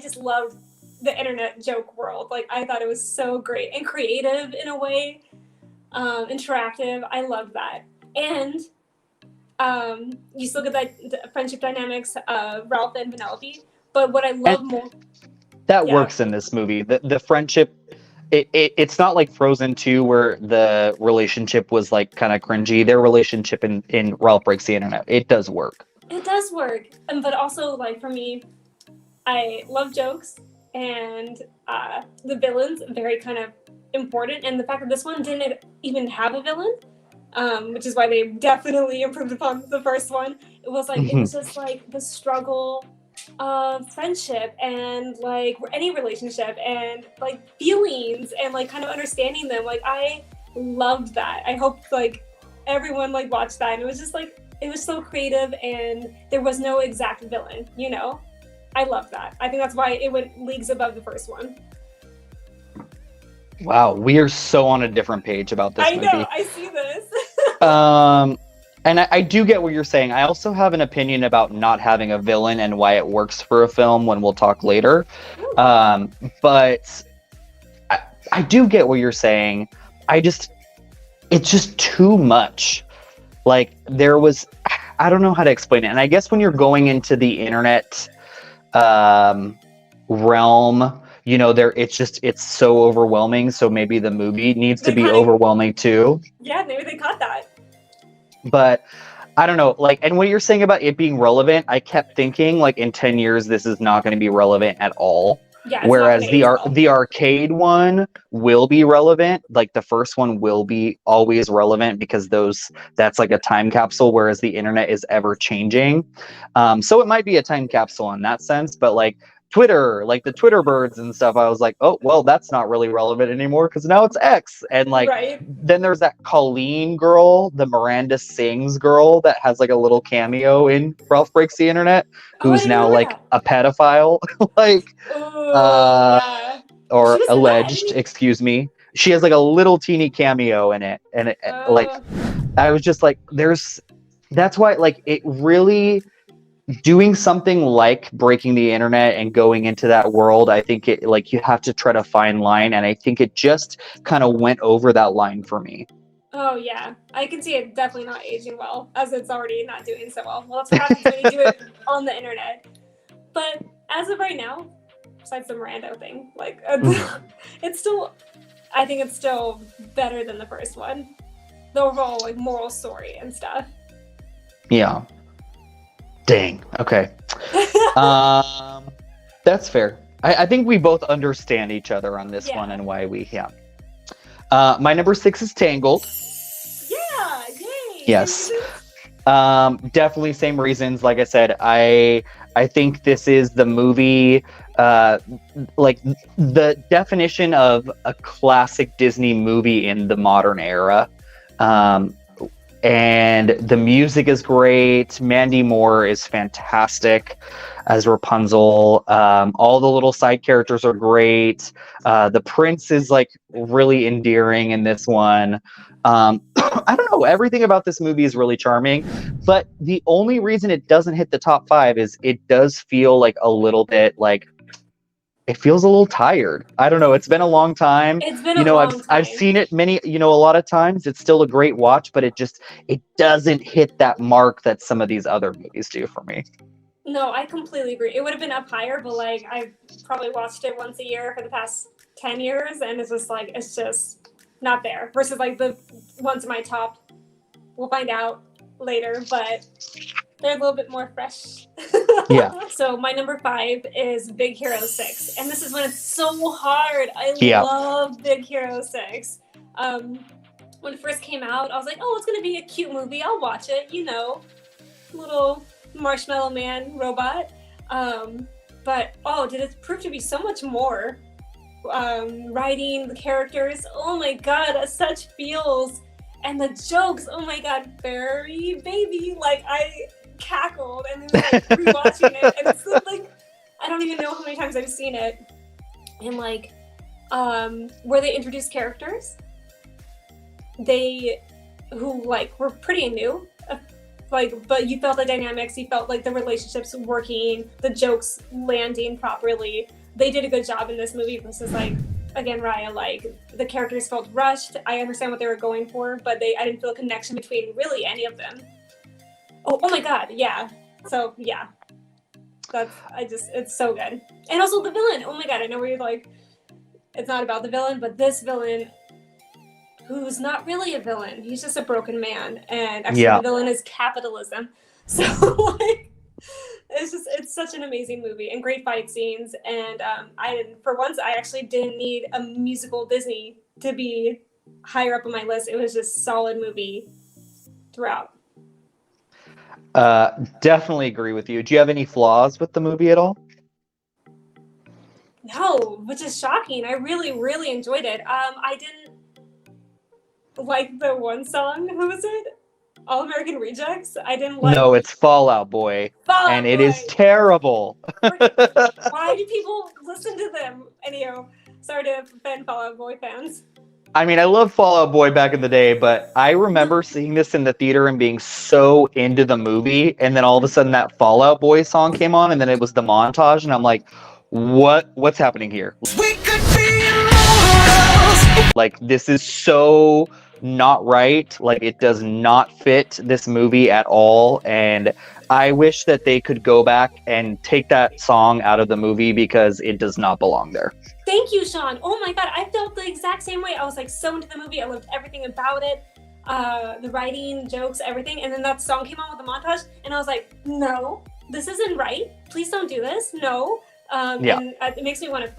just love the internet joke world. Like, I thought it was so great and creative in a way, interactive. I love that, and you still get that the friendship dynamics of Ralph and Vanellope. But what I love more. That works in this movie. The friendship, it's not like Frozen 2 where the relationship was like kind of cringy. Their relationship in Ralph Breaks the Internet, it does work. It does work. But also, like, for me, I love jokes, and the villain's very kind of important. And the fact that this one didn't even have a villain, which is why they definitely improved upon the first one. It was like, it was just like the struggle of friendship and like any relationship and like feelings and like kind of understanding them. Like, I loved that. I hope like everyone like watched that, and it was just like, it was so creative, and there was no exact villain, you know. I love that. I think that's why it went leagues above the first one. Wow, we are so on a different page about this movie. I know, I see this. And I do get what you're saying. I also have an opinion about not having a villain and why it works for a film, when we'll talk later. But I do get what you're saying. It's just too much. Like, I don't know how to explain it. And I guess when you're going into the internet realm, you know, it's so overwhelming. So maybe the movie needs to be overwhelming too. Yeah, maybe they caught that. But I don't know, like, and what you're saying about it being relevant, I kept thinking, like, in 10 years, this is not going to be relevant at all. Yeah, it's not going Whereas to age well. the arcade one will be relevant. Like the first one will be always relevant because that's like a time capsule, whereas the internet is ever changing. So it might be a time capsule in that sense, but like Twitter, like the Twitter birds and stuff, I was like, oh well, that's not really relevant anymore because now it's X. And like Right. then there's that Colleen girl, the Miranda Sings girl that has like a little cameo in Ralph Breaks the Internet, Oh, I who's didn't now remember like that. a pedophile. Like Oh, uh yeah. She or was in that, alleged, isn't excuse me. She has like a little teeny cameo in it, and he? like I was just like, that's why like it really doing something like breaking the internet and going into that world. I think it like you have to try to find line, and I think it just kind of went over that line for me. Oh, yeah. I can see it definitely not aging well, as it's already not doing so well. Well, that's what happens when you do it on the internet. But as of right now, besides the Miranda thing, like, it's still, I think it's still better than the first one. The overall, like, moral story and stuff. Yeah. Dang. Okay. That's fair. I think we both understand each other on this one and why we, yeah. My number 6 is Tangled. Yeah, yay! Yes. Definitely same reasons. Like I said, I think this is the movie, like the definition of a classic Disney movie in the modern era. And the music is great. Mandy Moore is fantastic as Rapunzel. All the little side characters are great. The prince is like really endearing in this one. I don't know. Everything about this movie is really charming, but the only reason it doesn't hit the top 5 is it does feel like a little bit like it feels a little tired. I don't know. It's been a long time. It's been a long time. I've seen it many, a lot of times. It's still a great watch, but it doesn't hit that mark that some of these other movies do for me. No, I completely agree. It would have been up higher, but like I've probably watched it once a year for the past 10 years, and it's just not there. Versus like the ones in my top, we'll find out later, but they're a little bit more fresh. Yeah. So my number 5 is Big Hero 6, and this is when it's so hard. I love Big Hero 6. When it first came out, I was like, oh, it's gonna be a cute movie. I'll watch it. Little Marshmallow Man robot. But did it prove to be so much more? Writing the characters, oh my god, such feels, and the jokes, oh my god, fairy baby, like I cackled and then like rewatching it, and it's like I don't even know how many times I've seen it. And like where they introduced characters who like were pretty new, but you felt the dynamics, you felt like the relationships working, the jokes landing properly. They did a good job in this movie versus like, again, Raya, like the characters felt rushed. I understand what they were going for, but I didn't feel a connection between really any of them. Oh my god, yeah. So yeah, it's so good. And also the villain, oh my god, I know where you're like, it's not about the villain, but this villain, who's not really a villain, he's just a broken man, and actually the villain is capitalism. So like, it's such an amazing movie and great fight scenes. And for once, I actually didn't need a musical Disney to be higher up on my list. It was just solid movie throughout. Definitely agree with you. Do you have any flaws with the movie at all? No, which is shocking. I really, really enjoyed it. I didn't like the one song. Who was it? All American Rejects? I didn't like. No, it's Fall Out Boy. It is terrible. Why do people listen to them? Anyhow, sorry to offend Fall Out Boy fans. I mean, I loved Fall Out Boy back in the day, but I remember seeing this in the theater and being so into the movie, and then all of a sudden that Fall Out Boy song came on, and then it was the montage, and I'm like, what's happening here? We could be immortals! Like, this is so not right. Like, it does not fit this movie at all, and I wish that they could go back and take that song out of the movie because it does not belong there. Thank you, Shawn. Oh my god, I felt the exact same way. I was like so into the movie. I loved everything about it. The writing, jokes, everything. And then that song came on with the montage, and I was like, no, this isn't right. Please don't do this. No. Yeah. And it makes me want to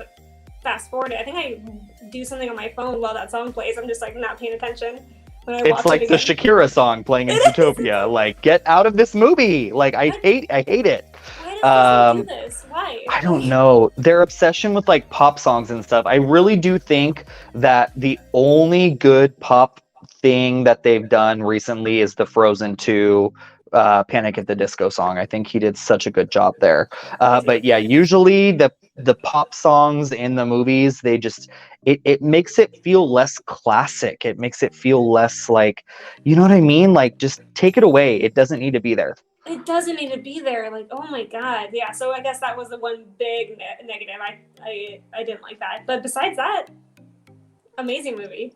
fast forward it. I think I do something on my phone while that song plays. I'm just like not paying attention when I It's watch it like the again. Shakira song playing in It is. Zootopia. Like, get out of this movie. Like, I What? hate it. Why does Disney do Um, this? Why? I don't know. Their obsession with like pop songs and stuff. I really do think that the only good pop thing that they've done recently is the Frozen 2 Panic at the Disco song. I think he did such a good job there. Me too. But yeah, usually the pop songs in the movies, they just it makes it feel less classic. It makes it feel less like, you know what I mean? Like, just take it away. It doesn't need to be there. It doesn't need to be there. Like, oh my god, yeah. So I guess that was the one big negative. I didn't like that. But besides that, amazing movie.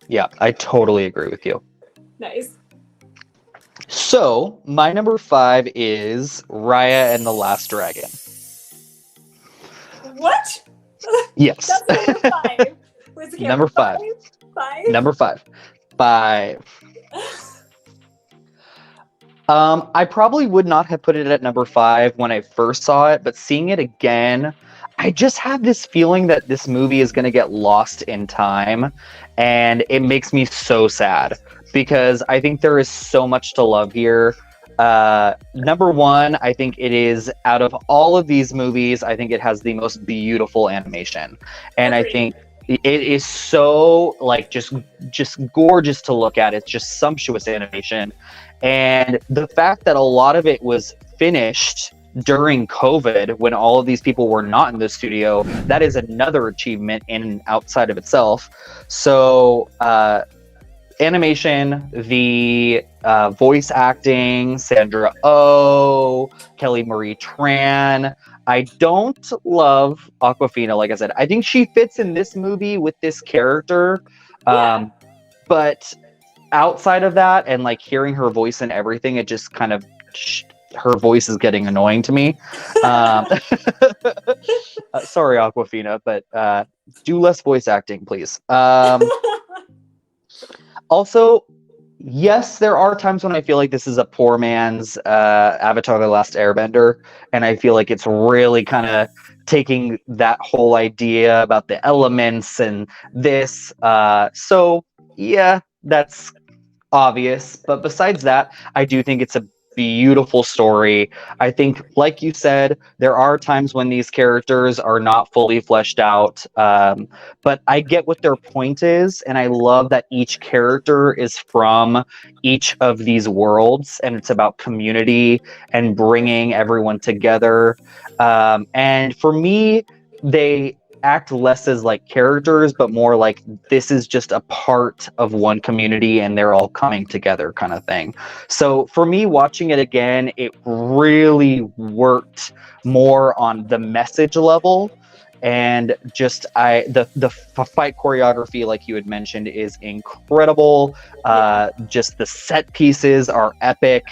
Yeah, I totally agree with you. Nice. So, my number 5 is Raya and the Last Dragon. What? Yes. That's number 5. Where's the camera? Number 5. 5? Number 5. 5. I probably would not have put it at number 5 when I first saw it, but seeing it again, I just have this feeling that this movie is going to get lost in time, and it makes me so sad because I think there is so much to love here. Number 1, I think it is, out of all of these movies, I think it has the most beautiful animation, and I think it is so like just gorgeous to look at. It's just sumptuous animation, and the fact that a lot of it was finished during COVID when all of these people were not in the studio, that is another achievement in and outside of itself. So animation, the voice acting, Sandra Oh, Kelly Marie Tran. I don't love Aquafina, like I said. I think she fits in this movie with this character. Yeah. But outside of that, and like hearing her voice and everything, it just kind of, her voice is getting annoying to me. Sorry, Aquafina, but do less voice acting, please. Also, yes, there are times when I feel like this is a poor man's Avatar: The Last Airbender, and I feel like it's really kind of taking that whole idea about the elements and this. So, yeah, that's obvious. But besides that, I do think it's a beautiful story. I think, like you said, there are times when these characters are not fully fleshed out, but I get what their point is, and I love that each character is from each of these worlds, and it's about community and bringing everyone together. And for me, they act less as like characters, but more like this is just a part of one community and they're all coming together kind of thing. So for me, watching it again, it really worked more on the message level. And just the fight choreography, like you had mentioned, is incredible. Just the set pieces are epic.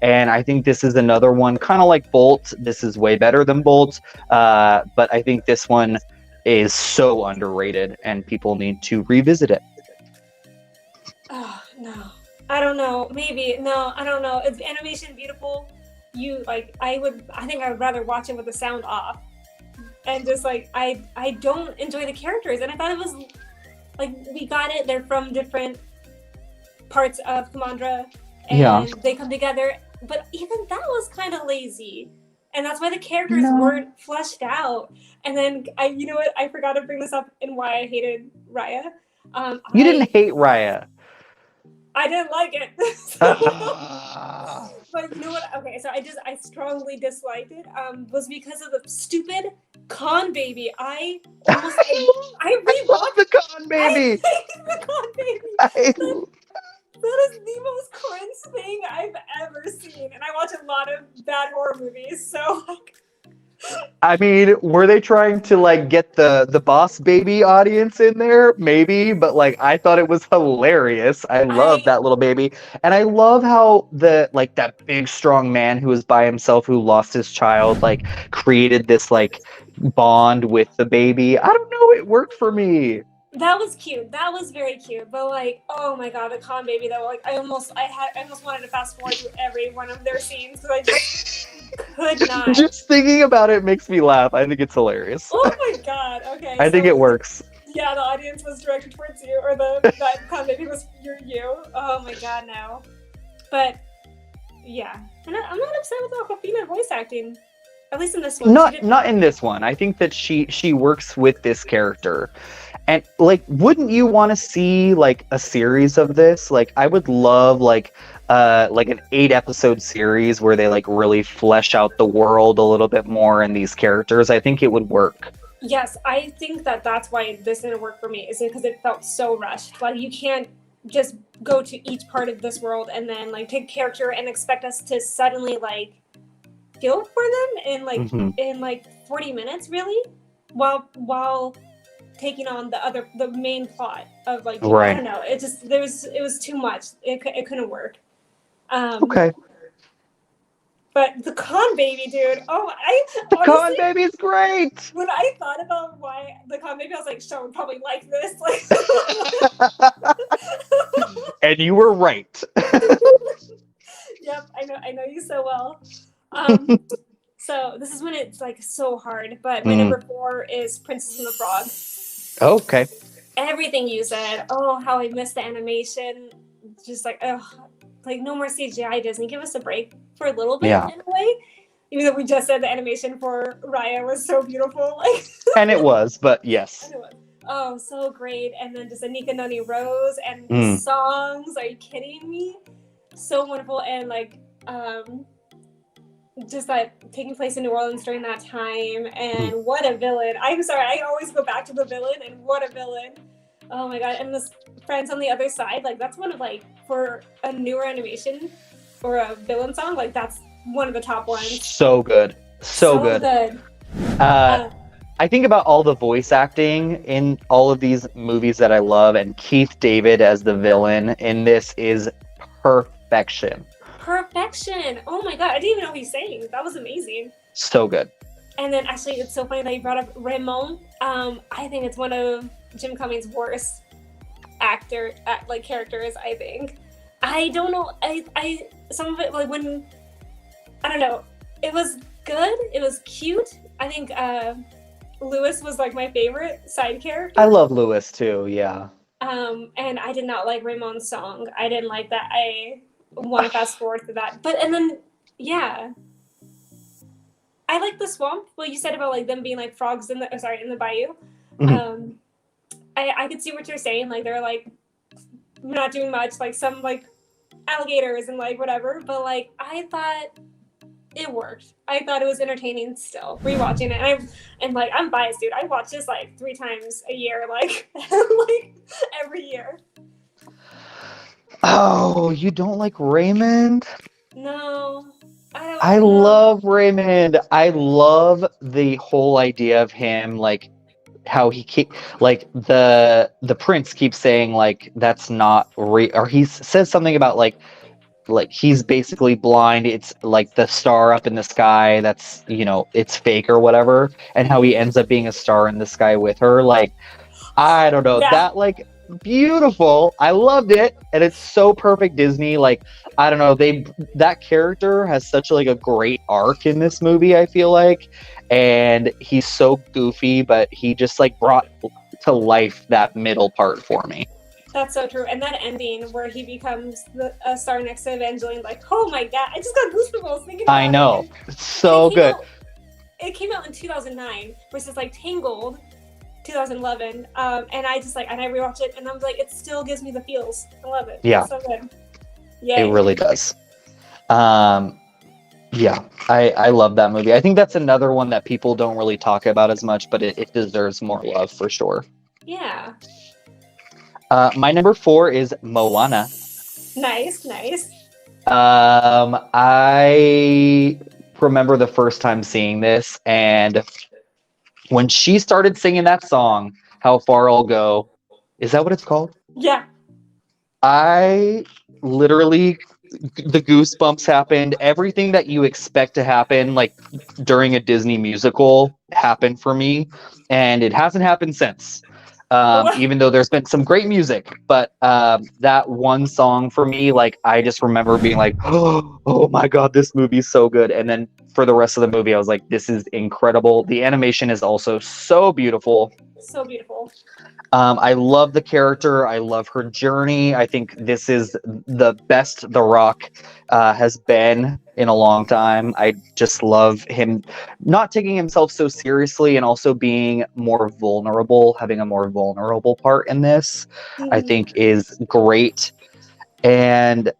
And I think this is another one, kind of like Bolt. This is way better than Bolt. But I think this one is so underrated and people need to revisit it. Oh, no. I don't know. Maybe. No, I don't know. Is animation beautiful? I think I would rather watch it with the sound off. And just like, I don't enjoy the characters. And I thought it was like, we got it. They're from different parts of Kamandra and they come together. But even that was kind of lazy. And that's why the characters weren't fleshed out. And then, you know what? I forgot to bring this up in why I hated Raya. You didn't hate Raya. I didn't like it. But you know what? Okay, so I strongly disliked it. Was because of the stupid Con Baby. I love the Con Baby. I hate the Con Baby. That is the most cringe thing I've ever seen. And I watch a lot of bad horror movies, so I mean, were they trying to like get the Boss Baby audience in there? Maybe, but like I thought it was hilarious. I love that little baby. And I love how that big strong man who was by himself who lost his child like created this like bond with the baby. I don't know, it worked for me. That was cute. That was very cute. But like, oh my god, the Con Baby though, like I almost wanted to fast forward through every one of their scenes because Could not. Just thinking about it makes me laugh. I think it's hilarious. Oh my god. Okay. I think it works. Yeah, the audience was directed towards you, or that comedy was you. Oh my god, no. But yeah, and I'm not upset with Awkwafina voice acting. At least in this one. Not in this one. I think that she works with this character. And like, wouldn't you want to see like a series of this? Like, I would love like an 8-episode series where they like really flesh out the world a little bit more and these characters. I think it would work. Yes, I think that's why this didn't work for me, is because it felt so rushed. Like, you can't just go to each part of this world and then like take character and expect us to suddenly like feel for them in like 40 minutes, really, while taking on the main plot of like, right. I don't know, it was too much. It couldn't work. Okay. But the Con Baby, dude. The Con Baby is great. When I thought about why the Con Baby, I was like, Shawn would probably like this. Like, and you were right. Yep, I know you so well. So this is when it's like so hard. But my number 4 is Princess and the Frog. Okay. Everything you said. Oh, how I missed the animation. Just like, like no more CGI, Disney. Give us a break for a little bit in a way. Even though we just said the animation for Raya was so beautiful. Like, and it was, but yes. And it was. Oh, so great. And then just Anika Noni Rose and the songs. Are you kidding me? So wonderful. And like just like taking place in New Orleans during that time. And what a villain. I'm sorry, I always go back to the villain, and what a villain. Oh my god. And this Friends on the Other Side, like that's one of like, for a newer animation or a villain song, like that's one of the top ones. So good. So good. I think about all the voice acting in all of these movies that I love, and Keith David as the villain in this is perfection. Perfection. Oh my god, I didn't even know what he's saying. That was amazing. So good. And then actually, it's so funny that you brought up Raymond. I think it's one of Jim Cummings' worst characters. I think. I don't know. I some of it, like, when, I don't know. It was good. It was cute. I think Lewis was like my favorite side character. I love Lewis too. Yeah. And I did not like Raymond's song. I didn't like that. I want to fast forward to that. But and then yeah. I like the swamp. What you said about like them being like frogs in the bayou. Mm-hmm. I could see what you're saying. Like they're like not doing much. Like some like alligators and like whatever. But like I thought it worked. I thought it was entertaining still. Rewatching it, and I'm biased, dude. I watch this like 3 times a year, like like every year. Oh, you don't like Raymond? No. I love Raymond. I love the whole idea of him, like how he like the prince keeps saying like that's not real, or he says something about like he's basically blind. It's like the star up in the sky that's, it's fake or whatever, and how he ends up being a star in the sky with her. Like, I don't know, that like beautiful. I loved it, and it's so perfect Disney. Like, I don't know, that character has such like a great arc in this movie, I feel like, and he's so goofy, but he just like brought to life that middle part for me. That's so true. And that ending where he becomes a star next to Evangeline, like, oh my god, I just got goosebumps thinking about it. I know. It's so good. It came out in 2009 versus like Tangled 2011. And I just and I rewatched it, and I'm like, it still gives me the feels. I love it. Yeah. It's so good. Yay. It really does. Yeah, I love that movie. I think that's another one that people don't really talk about as much, but it deserves more love for sure. Yeah. My number 4 is Moana. Nice. I remember the first time seeing this, and when she started singing that song, How Far I'll Go, is that what it's called? Yeah. I literally, the goosebumps happened. Everything that you expect to happen, like during a Disney musical, happened for me, and it hasn't happened since. Even though there's been some great music, but that one song for me, like I just remember being like, oh my god, this movie's so good. And then for the rest of the movie, I was like, this is incredible. The animation is also so beautiful. So beautiful. I love the character. I love her journey. I think this is the best The Rock has been in a long time. I just love him not taking himself so seriously and also being more vulnerable, having a more vulnerable part in this, I think is great. And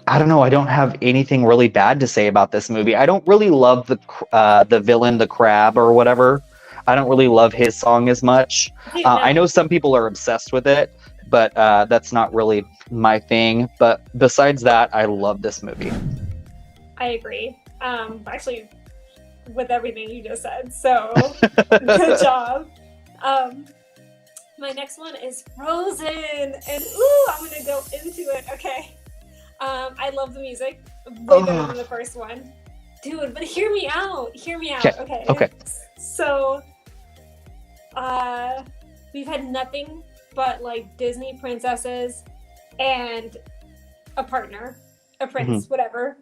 I don't know. I don't have anything really bad to say about this movie. I don't really love the villain, the crab or whatever. I don't really love his song as much. Dude, I know no. some people are obsessed with it, but that's not really my thing. But besides that, I love this movie. I agree. Actually, with everything you just said. So good job. My next one is Frozen, and ooh, I'm gonna go into it. Okay. I love the music way better than the first one, dude. But hear me out. Hear me out. Okay. Okay. So, we've had nothing but like Disney princesses and a partner, a prince, whatever,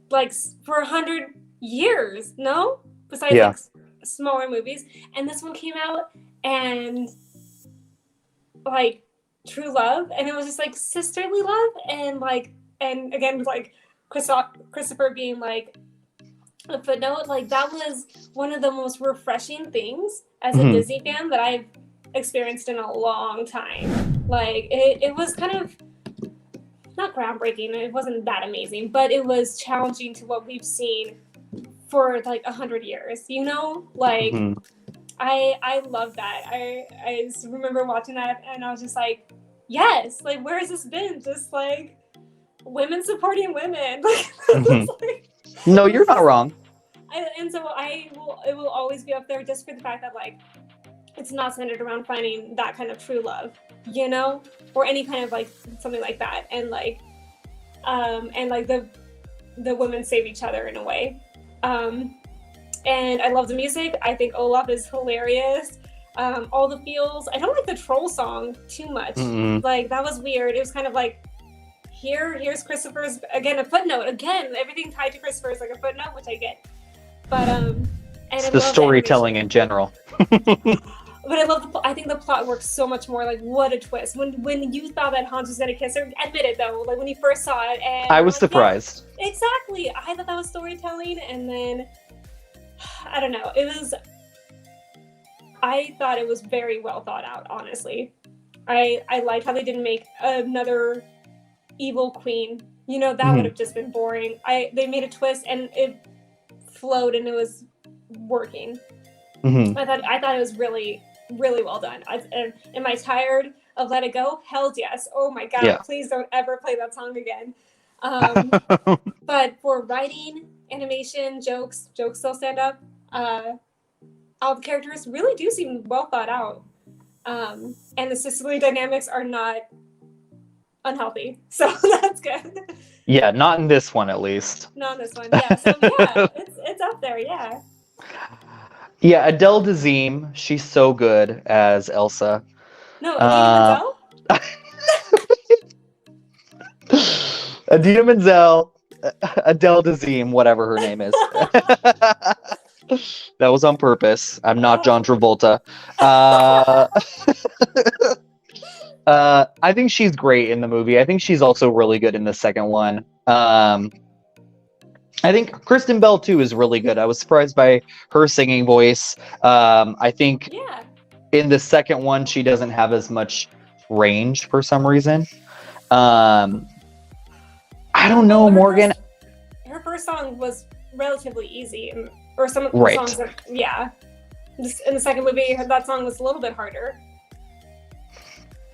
like for 100 years. No, besides like smaller movies, and this one came out and like true love, and it was just like sisterly love, and like, and again like Christopher being like a footnote, like that was one of the most refreshing things as a Disney fan that I've experienced in a long time. Like it was kind of not groundbreaking, it wasn't that amazing, but it was challenging to what we've seen for like 100 years, you know, like I love that. I just remember watching that and I was just like, yes, like where has this been? Just like women supporting women. Like, no, you're not wrong. And so it will always be up there just for the fact that like it's not centered around finding that kind of true love, you know, or any kind of like something like that, and like the women save each other in a way. And I love the music. I think Olaf is hilarious. All the feels. I don't like the troll song too much. Like that was weird. It was kind of like here's Christopher's again, a footnote. Again, everything tied to Christopher is like a footnote, which I get. But and it's the storytelling in general. But I think the plot works so much more. Like what a twist. When you thought that Hans was gonna kiss her, admit it though, like when you first saw it, and I was surprised. Yeah, exactly. I thought that was storytelling, and then I don't know. I thought it was very well thought out, honestly. I liked how they didn't make another evil queen. You know, that would have just been boring. They made a twist and it flowed and it was working. I thought it was really, really well done. Am I tired of Let It Go? Hells yes. Oh my God, please don't ever play that song again. But for writing, animation, jokes still stand up. All the characters really do seem well thought out. And the sisterly dynamics are not unhealthy. So that's good. Yeah, not in this one at least. Not in this one, yeah. So yeah, it's up there, yeah. Yeah, Adele Dazeem, she's so good as Elsa. No, Idina Menzel? Idina Menzel, Adele Dazeem, whatever her name is. That was on purpose. I'm not John Travolta. I think she's great in the movie. I think she's also really good in the second one. I think Kristen Bell too is really good. I was surprised by her singing voice. I think in the second one she doesn't have as much range for some reason. I don't know, Morgan. Her first song was relatively easy, or some of the songs that, Just in the second movie, that song was a little bit harder.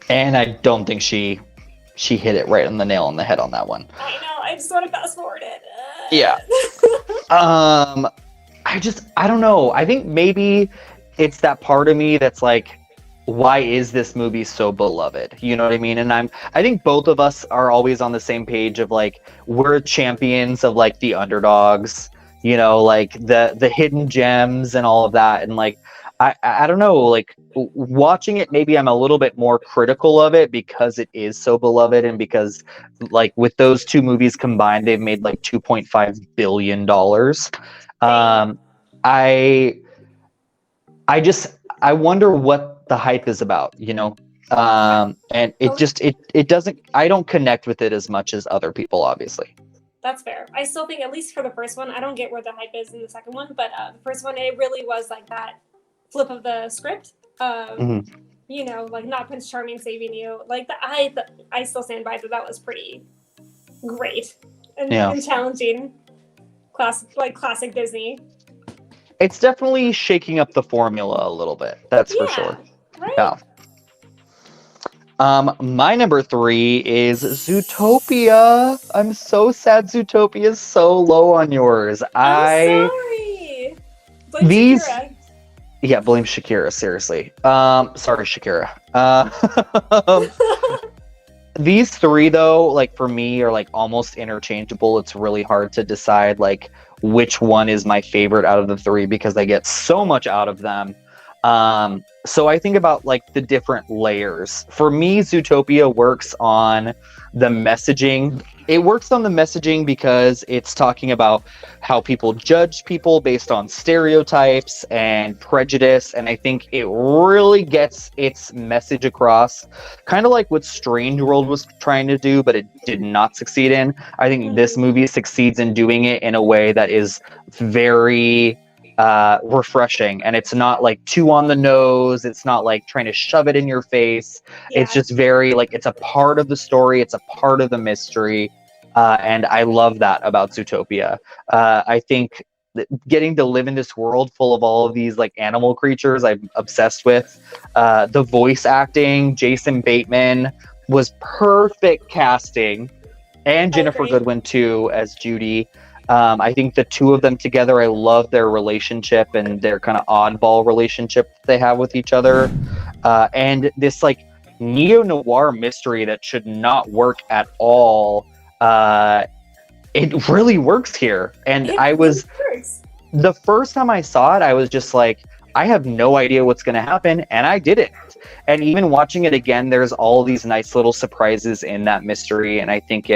And I don't think she hit it right on the nail on the head on that one. I know. I just want to fast forward it. Yeah. I don't know. I think maybe it's that part of me that's like, why is this movie so beloved? You know what I mean? And I think both of us are always on the same page of like, we're champions of like the underdogs, you know, like the hidden gems and all of that. And like, I don't know, like watching it, maybe I'm a little bit more critical of it because it is so beloved, and because like with those two movies combined, they've made like $2.5 billion. Dang. I I wonder what the hype is about, you know? And it Oh, just it doesn't, I don't connect with it as much as other people, obviously. that's fair. I still think, at least for the first one, I don't get where the hype is in the second one, but the first one, it really was like that flip of the script. Mhm. You know, like not Prince Charming saving you. Like I still stand by that. That was pretty great Yeah. and challenging. Classic Disney. It's definitely shaking up the formula a little bit. That's for Yeah, sure. right? Yeah. My number 3 is Zootopia. I'm so sad Zootopia is so low on yours. I'm sorry. Blame These Shakira. Yeah, blame Shakira, seriously. Sorry, Shakira. These three, though, like for me, are like almost interchangeable. It's really hard to decide like which one is my favorite out of the three because I get so much out of them. So I think about like the different layers. For me, Zootopia works on the messaging. It works on the messaging because it's talking about how people judge people based on stereotypes and prejudice. And I think it really gets its message across, kind of like what Strange World was trying to do, but it did not succeed in. I think this movie succeeds in doing it in a way that is very refreshing, and it's not like too on the nose. It's not like trying to shove it in your face. Yeah. It's just very like it's a part of the story, it's a part of the mystery, and I love that about Zootopia. I think getting to live in this world full of all of these like animal creatures I'm obsessed with. The voice acting, Jason Bateman was perfect casting, and Jennifer Goodwin too as Judy. I think the two of them together, I love their relationship and their kind of oddball relationship they have with each other. And this like neo-noir mystery that should not work at all. It really works here. And the first time I saw it, I was just like, I have no idea what's going to happen. And I didn't. And even watching it again, there's all these nice little surprises in that mystery. And I think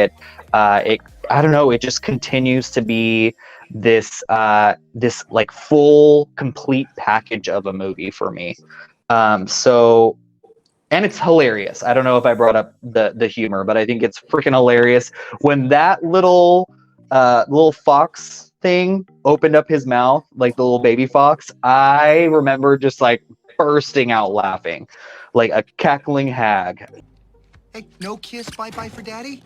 I don't know, it just continues to be this like full, complete package of a movie for me. And it's hilarious. I don't know if I brought up the humor, but I think it's freaking hilarious when that little fox thing opened up his mouth, like the little baby fox. I remember just like bursting out laughing, like a cackling hag. Hey, no kiss, bye-bye for daddy?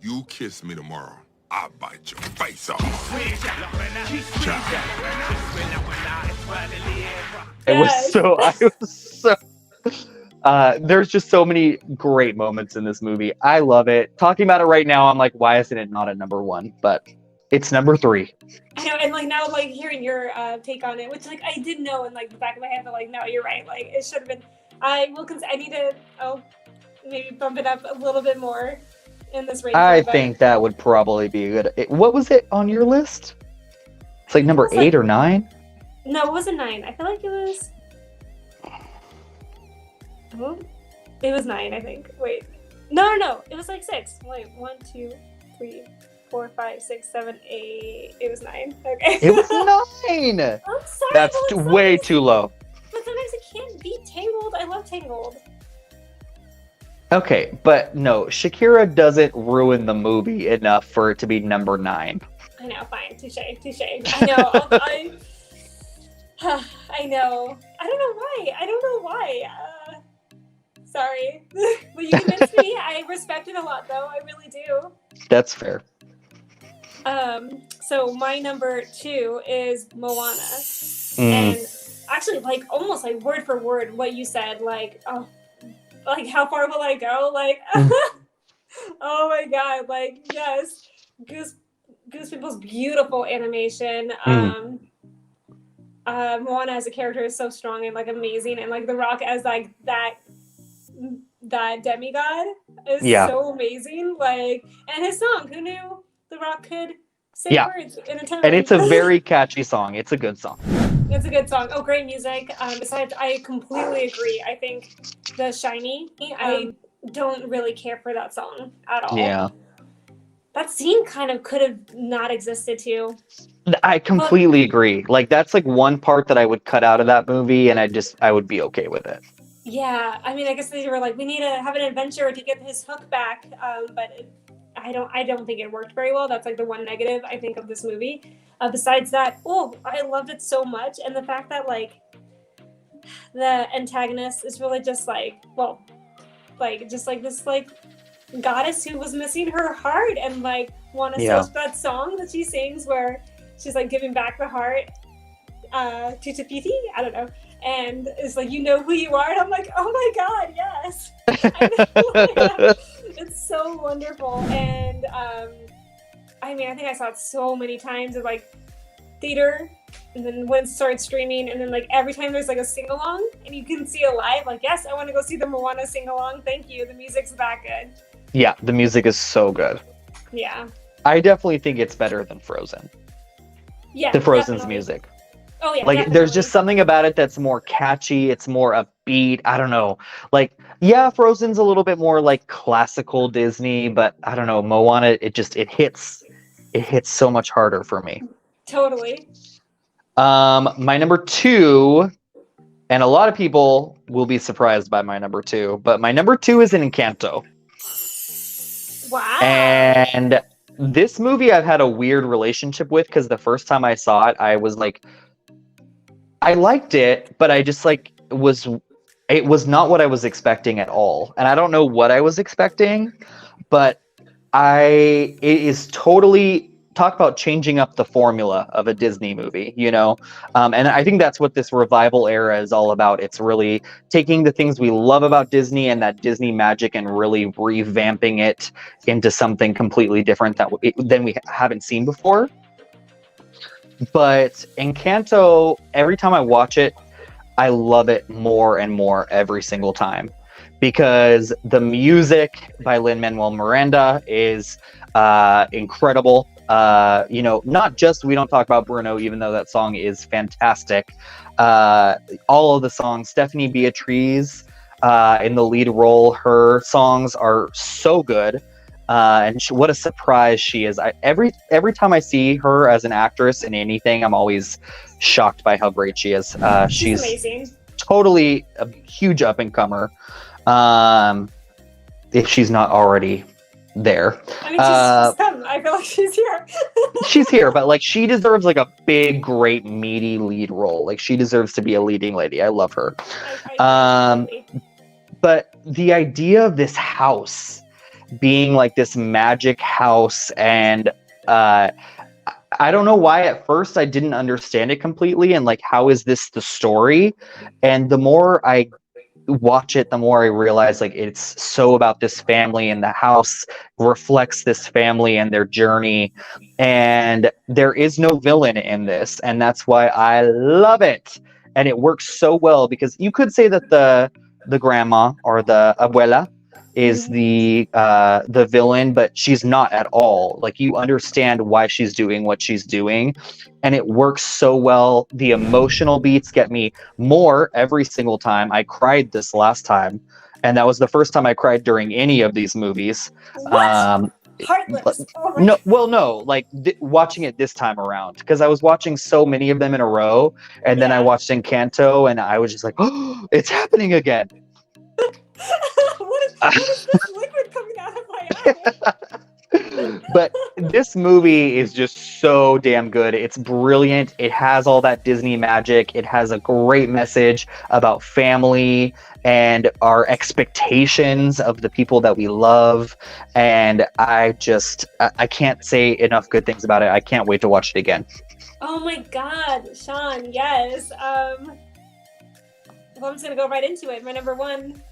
You kiss me tomorrow, I'll bite your face off. There's just so many great moments in this movie. I love it. Talking about it right now, I'm like, why isn't it not at number 1? But it's number 3. I know, and like now, like hearing your take on it, which like I did know in like the back of my head, but like no, you're right. Like it should have been. I need to. Maybe bump it up a little bit more in this range. I think that would probably be good. What was it on your list? It's like number 8 or 9? No, it wasn't 9. I feel like it was. Oh, it was 9, I think. Wait. No. It was like 6. Wait, 1, 2, 3, 4, 5, 6, 7, 8. It was 9. Okay. It was 9! I'm sorry. That's way too low. But sometimes it can't beat Tangled. I love Tangled. Okay, but no, Shakira doesn't ruin the movie enough for it to be number 9. I know, fine. Touche. I know. I know. I don't know why. Sorry. But you convinced me. I respect it a lot, though. I really do. That's fair. So my number 2 is Moana. And actually, like, almost like word for word what you said, like, like, how far will I go? Like, oh my god, like, yes. Goose People's beautiful animation. Moana as a character is so strong and like amazing, and like The Rock as like that demigod is so amazing. Like, and his song, who knew The Rock could say words in a time? And it's a very catchy song. It's a good song. It's a good song. Oh, great music. Besides, I completely agree. I think the Shiny, I don't really care for that song at all. Yeah. That scene kind of could have not existed too. I completely agree. Like that's like one part that I would cut out of that movie and I would be okay with it. Yeah, I mean, I guess they were like, we need to have an adventure to get his hook back, I don't think it worked very well. That's like the one negative I think of this movie. Besides that, oh, I loved it so much, and the fact that like the antagonist is really just like, well, like just like this like goddess who was missing her heart, and like Yeah. that song that she sings where she's like giving back the heart to Tafiti, I don't know, and it's like, you know who you are, and I'm like, oh my god, yes. It's so wonderful. And I mean, I think I saw it so many times in like theater, and then when it started streaming, and then like every time there's like a sing-along and you can see it live, like, yes, I want to go see the Moana sing-along, thank you, the music's that good. Yeah, the music is so good. Yeah, I definitely think it's better than Frozen. yeah, The Frozen's definitely. music. Oh yeah, Like definitely. there's just something about it that's more catchy, it's more upbeat. I don't know. Like, yeah, Frozen's a little bit more like classical Disney, but I don't know, Moana, it hits so much harder for me. Totally. My number 2, and a lot of people will be surprised by my number 2, but my number 2 is in Encanto. Wow. And this movie I've had a weird relationship with because the first time I saw it, I was like, I liked it, but I just like it was not what I was expecting at all. And I don't know what I was expecting, but it is totally talk about changing up the formula of a Disney movie, you know? And I think that's what this revival era is all about. It's really taking the things we love about Disney and that Disney magic and really revamping it into something completely different than we haven't seen before. But Encanto, every time I watch it, I love it more and more every single time because the music by Lin-Manuel Miranda is incredible. You know, not just We Don't Talk About Bruno, even though that song is fantastic. All of the songs, Stephanie Beatriz in the lead role, her songs are so good. And what a surprise she is. Every time I see her as an actress in anything, I'm always shocked by how great she is. She's amazing. Totally a huge up-and-comer, if she's not already there. I mean, I feel like she's here. She's here, but like she deserves like a big, great, meaty lead role. Like she deserves to be a leading lady. I love her. But the idea of this house being like this magic house, and I don't know why at first I didn't understand it completely, and like, how is this the story? And the more I watch it, the more I realize like it's so about this family, and the house reflects this family and their journey, and there is no villain in this, and that's why I love it. And it works so well because you could say that the grandma or the abuela is the villain, but she's not at all. Like, you understand why she's doing what she's doing, and it works so well. The emotional beats get me more every single time. I cried this last time, and that was the first time I cried during any of these movies. What? Heartless. Oh No, well, no, like watching it this time around, because I was watching so many of them in a row, and then I watched Encanto, and I was just like, oh, it's happening again. what is this liquid coming out of my eye? But this movie is just so damn good. It's brilliant. It has all that Disney magic. It has a great message about family and our expectations of the people that we love. And I can't say enough good things about it. I can't wait to watch it again. Oh my God, Shawn, yes. Well, I'm just gonna go right into it. My number 1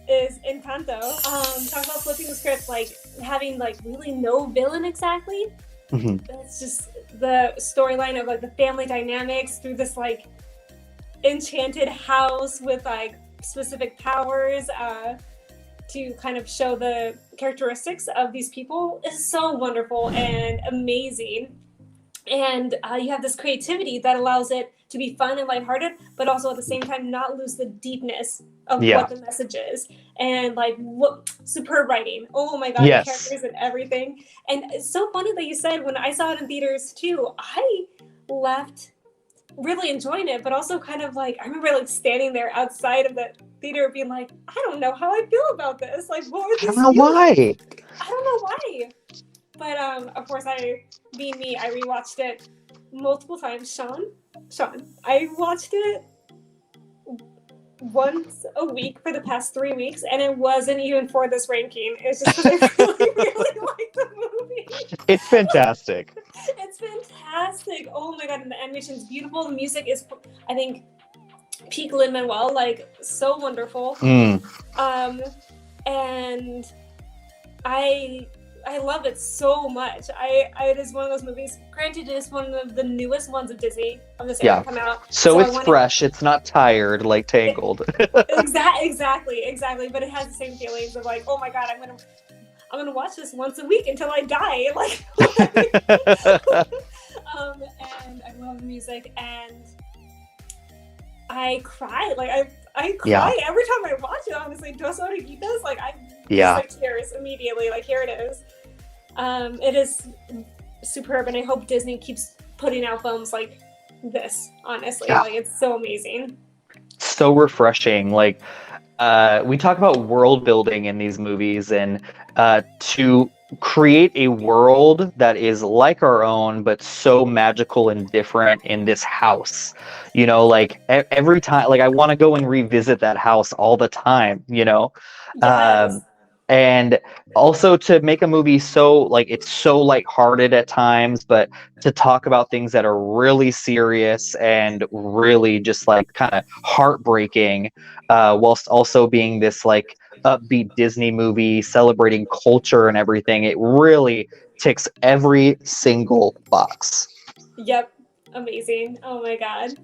is Encanto. Talk about flipping the script, like having like really no villain exactly. Mm-hmm. It's just the storyline of like the family dynamics through this like enchanted house with like specific powers to kind of show the characteristics of these people is so wonderful and amazing. And you have this creativity that allows it to be fun and lighthearted, but also at the same time not lose the deepness of what the message is. And like, what superb writing! Oh my god, the Yes. characters and everything. And it's so funny that you said when I saw it in theaters too, I left really enjoying it, but also kind of like I remember like standing there outside of the theater being like, I don't know how I feel about this. Like, what were I these don't know feelings? why. I don't know why. But of course, being me, I rewatched it multiple times. Shawn, I watched it once a week for the past 3 weeks, and it wasn't even for this ranking. It's just because I really, really like the movie. It's fantastic. It's fantastic. Oh my god, and the animation's beautiful. The music is, I think, peak Lin-Manuel, like so wonderful. And I love it so much. It is one of those movies. Granted, it is one of the newest ones of Disney of this era to come out. So it's fresh. It's not tired like Tangled. Exactly. But it has the same feelings of like, oh my god, I'm gonna watch this once a week until I die. Like, and I love the music, and I cry. Like I cry every time I watch it. Honestly, Dos Orejitas, like I like tears immediately. Like here it is. It is superb, and I hope Disney keeps putting out films like this. Honestly, like it's so amazing. So refreshing. Like we talk about world building in these movies, and to create a world that is like our own but so magical and different in this house, you know, like every time, like I want to go and revisit that house all the time, you know. And also to make a movie so like it's so lighthearted at times, but to talk about things that are really serious and really just like kind of heartbreaking, whilst also being this like upbeat Disney movie celebrating culture and everything. It really ticks every single box. Yep. Amazing. Oh my god.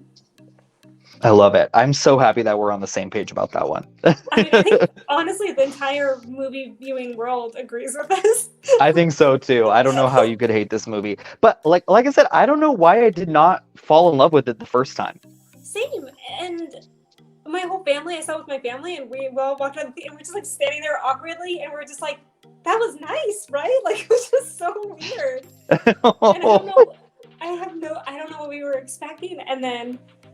I love it. I'm so happy that we're on the same page about that one. I mean, I think honestly the entire movie viewing world agrees with this. I think so too. I don't know how you could hate this movie. But like I said, I don't know why I did not fall in love with it the first time. Same. And my whole family, I saw it with my family, and we all walked out of the theater, and we're just like standing there awkwardly, and we're just like, that was nice, right? Like it was just so weird. And I don't know what we were expecting,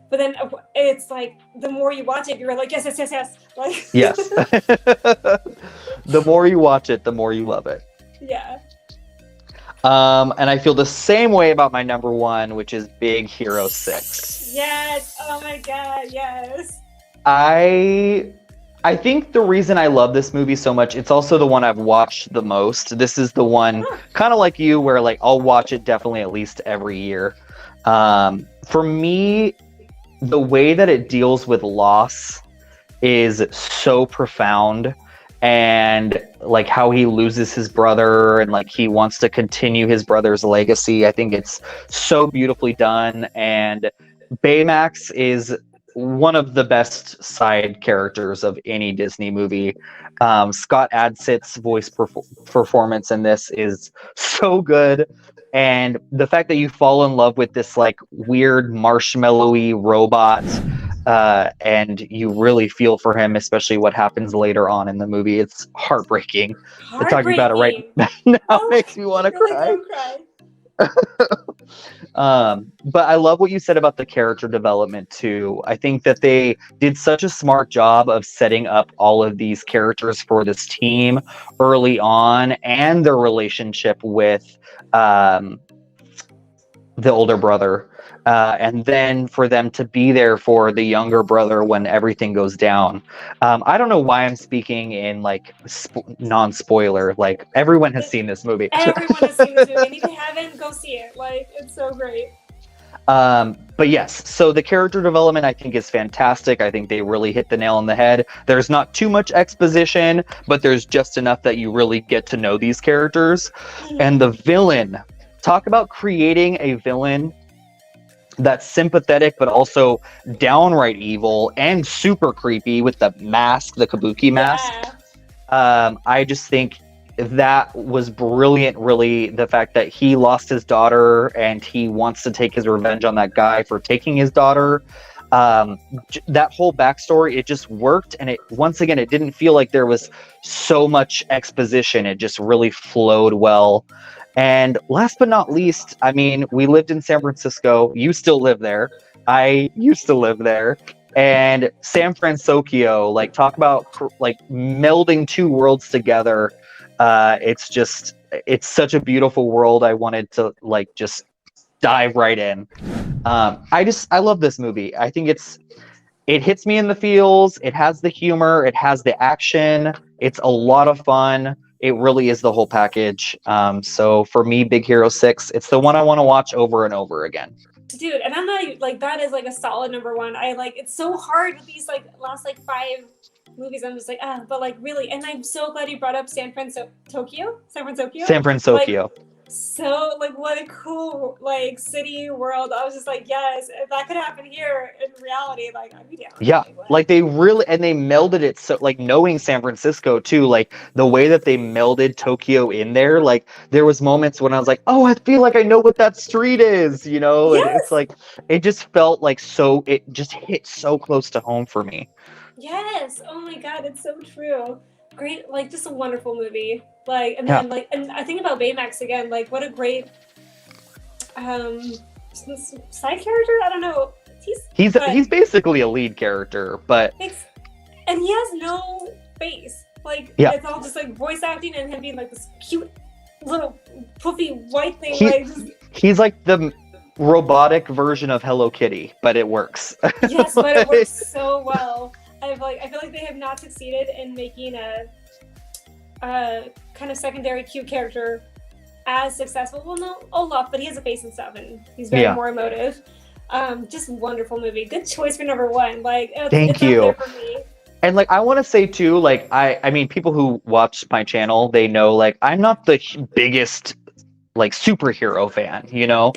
but then it's like the more you watch it, you're like, yes. Like yes. The more you watch it, the more you love it. Yeah. And I feel the same way about my number one, which is Big Hero 6. Yes. Oh my god. Yes. I think the reason I love this movie so much, it's also the one I've watched the most. This is the one, kind of like you, where like I'll watch it definitely at least every year. For me, the way that it deals with loss is so profound, and like how he loses his brother and like he wants to continue his brother's legacy. I think it's so beautifully done, and Baymax is one of the best side characters of any Disney movie. Scott Adsitt's voice performance in this is so good. And the fact that you fall in love with this like weird marshmallowy robot, and you really feel for him, especially what happens later on in the movie. It's heartbreaking. We're talking about it right now. Makes me want to cry. But I love what you said about the character development too. I think that they did such a smart job of setting up all of these characters for this team early on, and their relationship with the older brother, and then for them to be there for the younger brother when everything goes down. I don't know why I'm speaking in like non-spoiler. Like everyone has seen this movie. Everyone has seen this movie, and if you haven't, go see it. Like it's so great. But yes, so the character development I think is fantastic. I think they really hit the nail on the head. There's not too much exposition, but there's just enough that you really get to know these characters. And the villain, talk about creating a villain that's sympathetic but also downright evil and super creepy with the mask, the kabuki mask. I just think that was brilliant, really, the fact that he lost his daughter and he wants to take his revenge on that guy for taking his daughter. That whole backstory, it just worked, and it, once again, it didn't feel like there was so much exposition. It just really flowed well. And last but not least, I mean, we lived in San Francisco. You still live there. I used to live there. And San Francisco, like, talk about like melding two worlds together. It's such a beautiful world. I wanted to like just dive right in. I love this movie. I think it hits me in the feels. It has the humor. It has the action. It's a lot of fun. It really is the whole package. So for me, Big Hero 6, it's the one I want to watch over and over again. Dude, and I'm not like, that is like a solid number one. I like, it's so hard with these like last like 5 movies. I'm just like, but like really, and I'm so glad you brought up San Francisco. San Francisco. Like, so like, what a cool like city world. I was just like, yes, if that could happen here in reality, like I'd be down. Yeah, like they really, and they melded it so, like, knowing San Francisco too, like the way that they melded Tokyo in there, like there was moments when I was like, oh, I feel like I know what that street is, you know. Yes! And it's like, it just felt like, so it just hit so close to home for me. Yes. Oh my God, it's so true. Great, like just a wonderful movie. Like, and then like, and I think about Baymax again. Like, what a great side character. I don't know. He's basically a lead character, but and he has no face. Like, it's all just like voice acting and him being like this cute little puffy white thing. He's like the robotic version of Hello Kitty, but it works. Yes, but it works so well. I feel like they have not succeeded in making a kind of secondary cute character as successful. Well, no, Olaf, but he has a face and stuff, and he's very more emotive. Just wonderful movie. Good choice for number one. Like, thank you. Up there for me. And like, I want to say too, like, I mean, people who watch my channel, they know like I'm not the biggest like superhero fan, you know.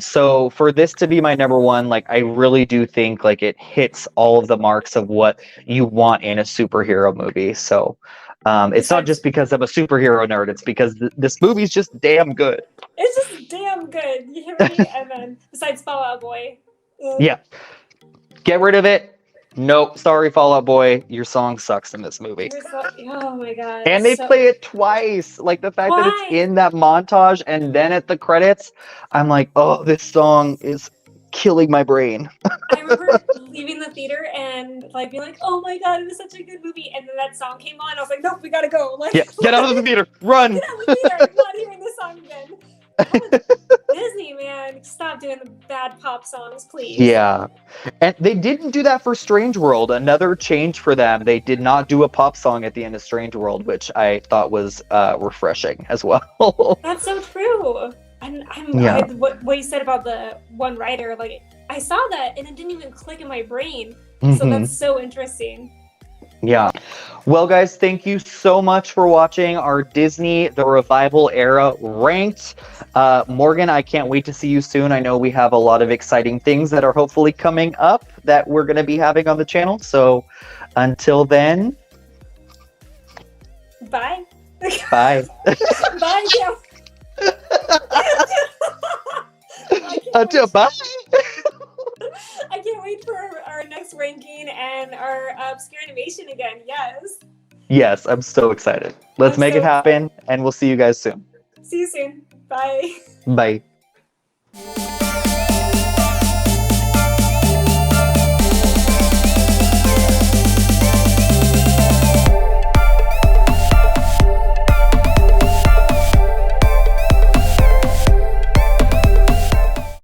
So for this to be my number one, like, I really do think like it hits all of the marks of what you want in a superhero movie. So it's not just because I'm a superhero nerd, it's because this movie's just damn good. It's just damn good. You hear me? And then besides Fall Out Boy. Yeah. Get rid of it. Nope. Sorry, Fall Out Boy. Your song sucks in this movie. Oh my God. And they play it twice. Like the fact that it's in that montage and then at the credits, I'm like, oh, this song is killing my brain. I remember leaving the theater and like being like, oh my God, it was such a good movie. And then that song came on. I was like, nope, we gotta go. Like, get out of the theater. Run. Get out of the theater. I'm not hearing this song again. Disney, man, stop doing the bad pop songs, please. Yeah. And they didn't do that for Strange World. Another change for them. They did not do a pop song at the end of Strange World, which I thought was refreshing as well. That's so true. And what you said about the one writer, like, I saw that and it didn't even click in my brain. So that's so interesting. Yeah. Well, guys, thank you so much for watching our Disney The Revival Era Ranked. Morgan, I can't wait to see you soon. I know we have a lot of exciting things that are hopefully coming up that we're going to be having on the channel. So until then. Bye. Bye. Bye. Until bye. I can't wait for our next ranking and our obscure animation again. Yes. Yes, I'm so excited. Let's make it happen, and we'll see you guys soon. See you soon. Bye. Bye.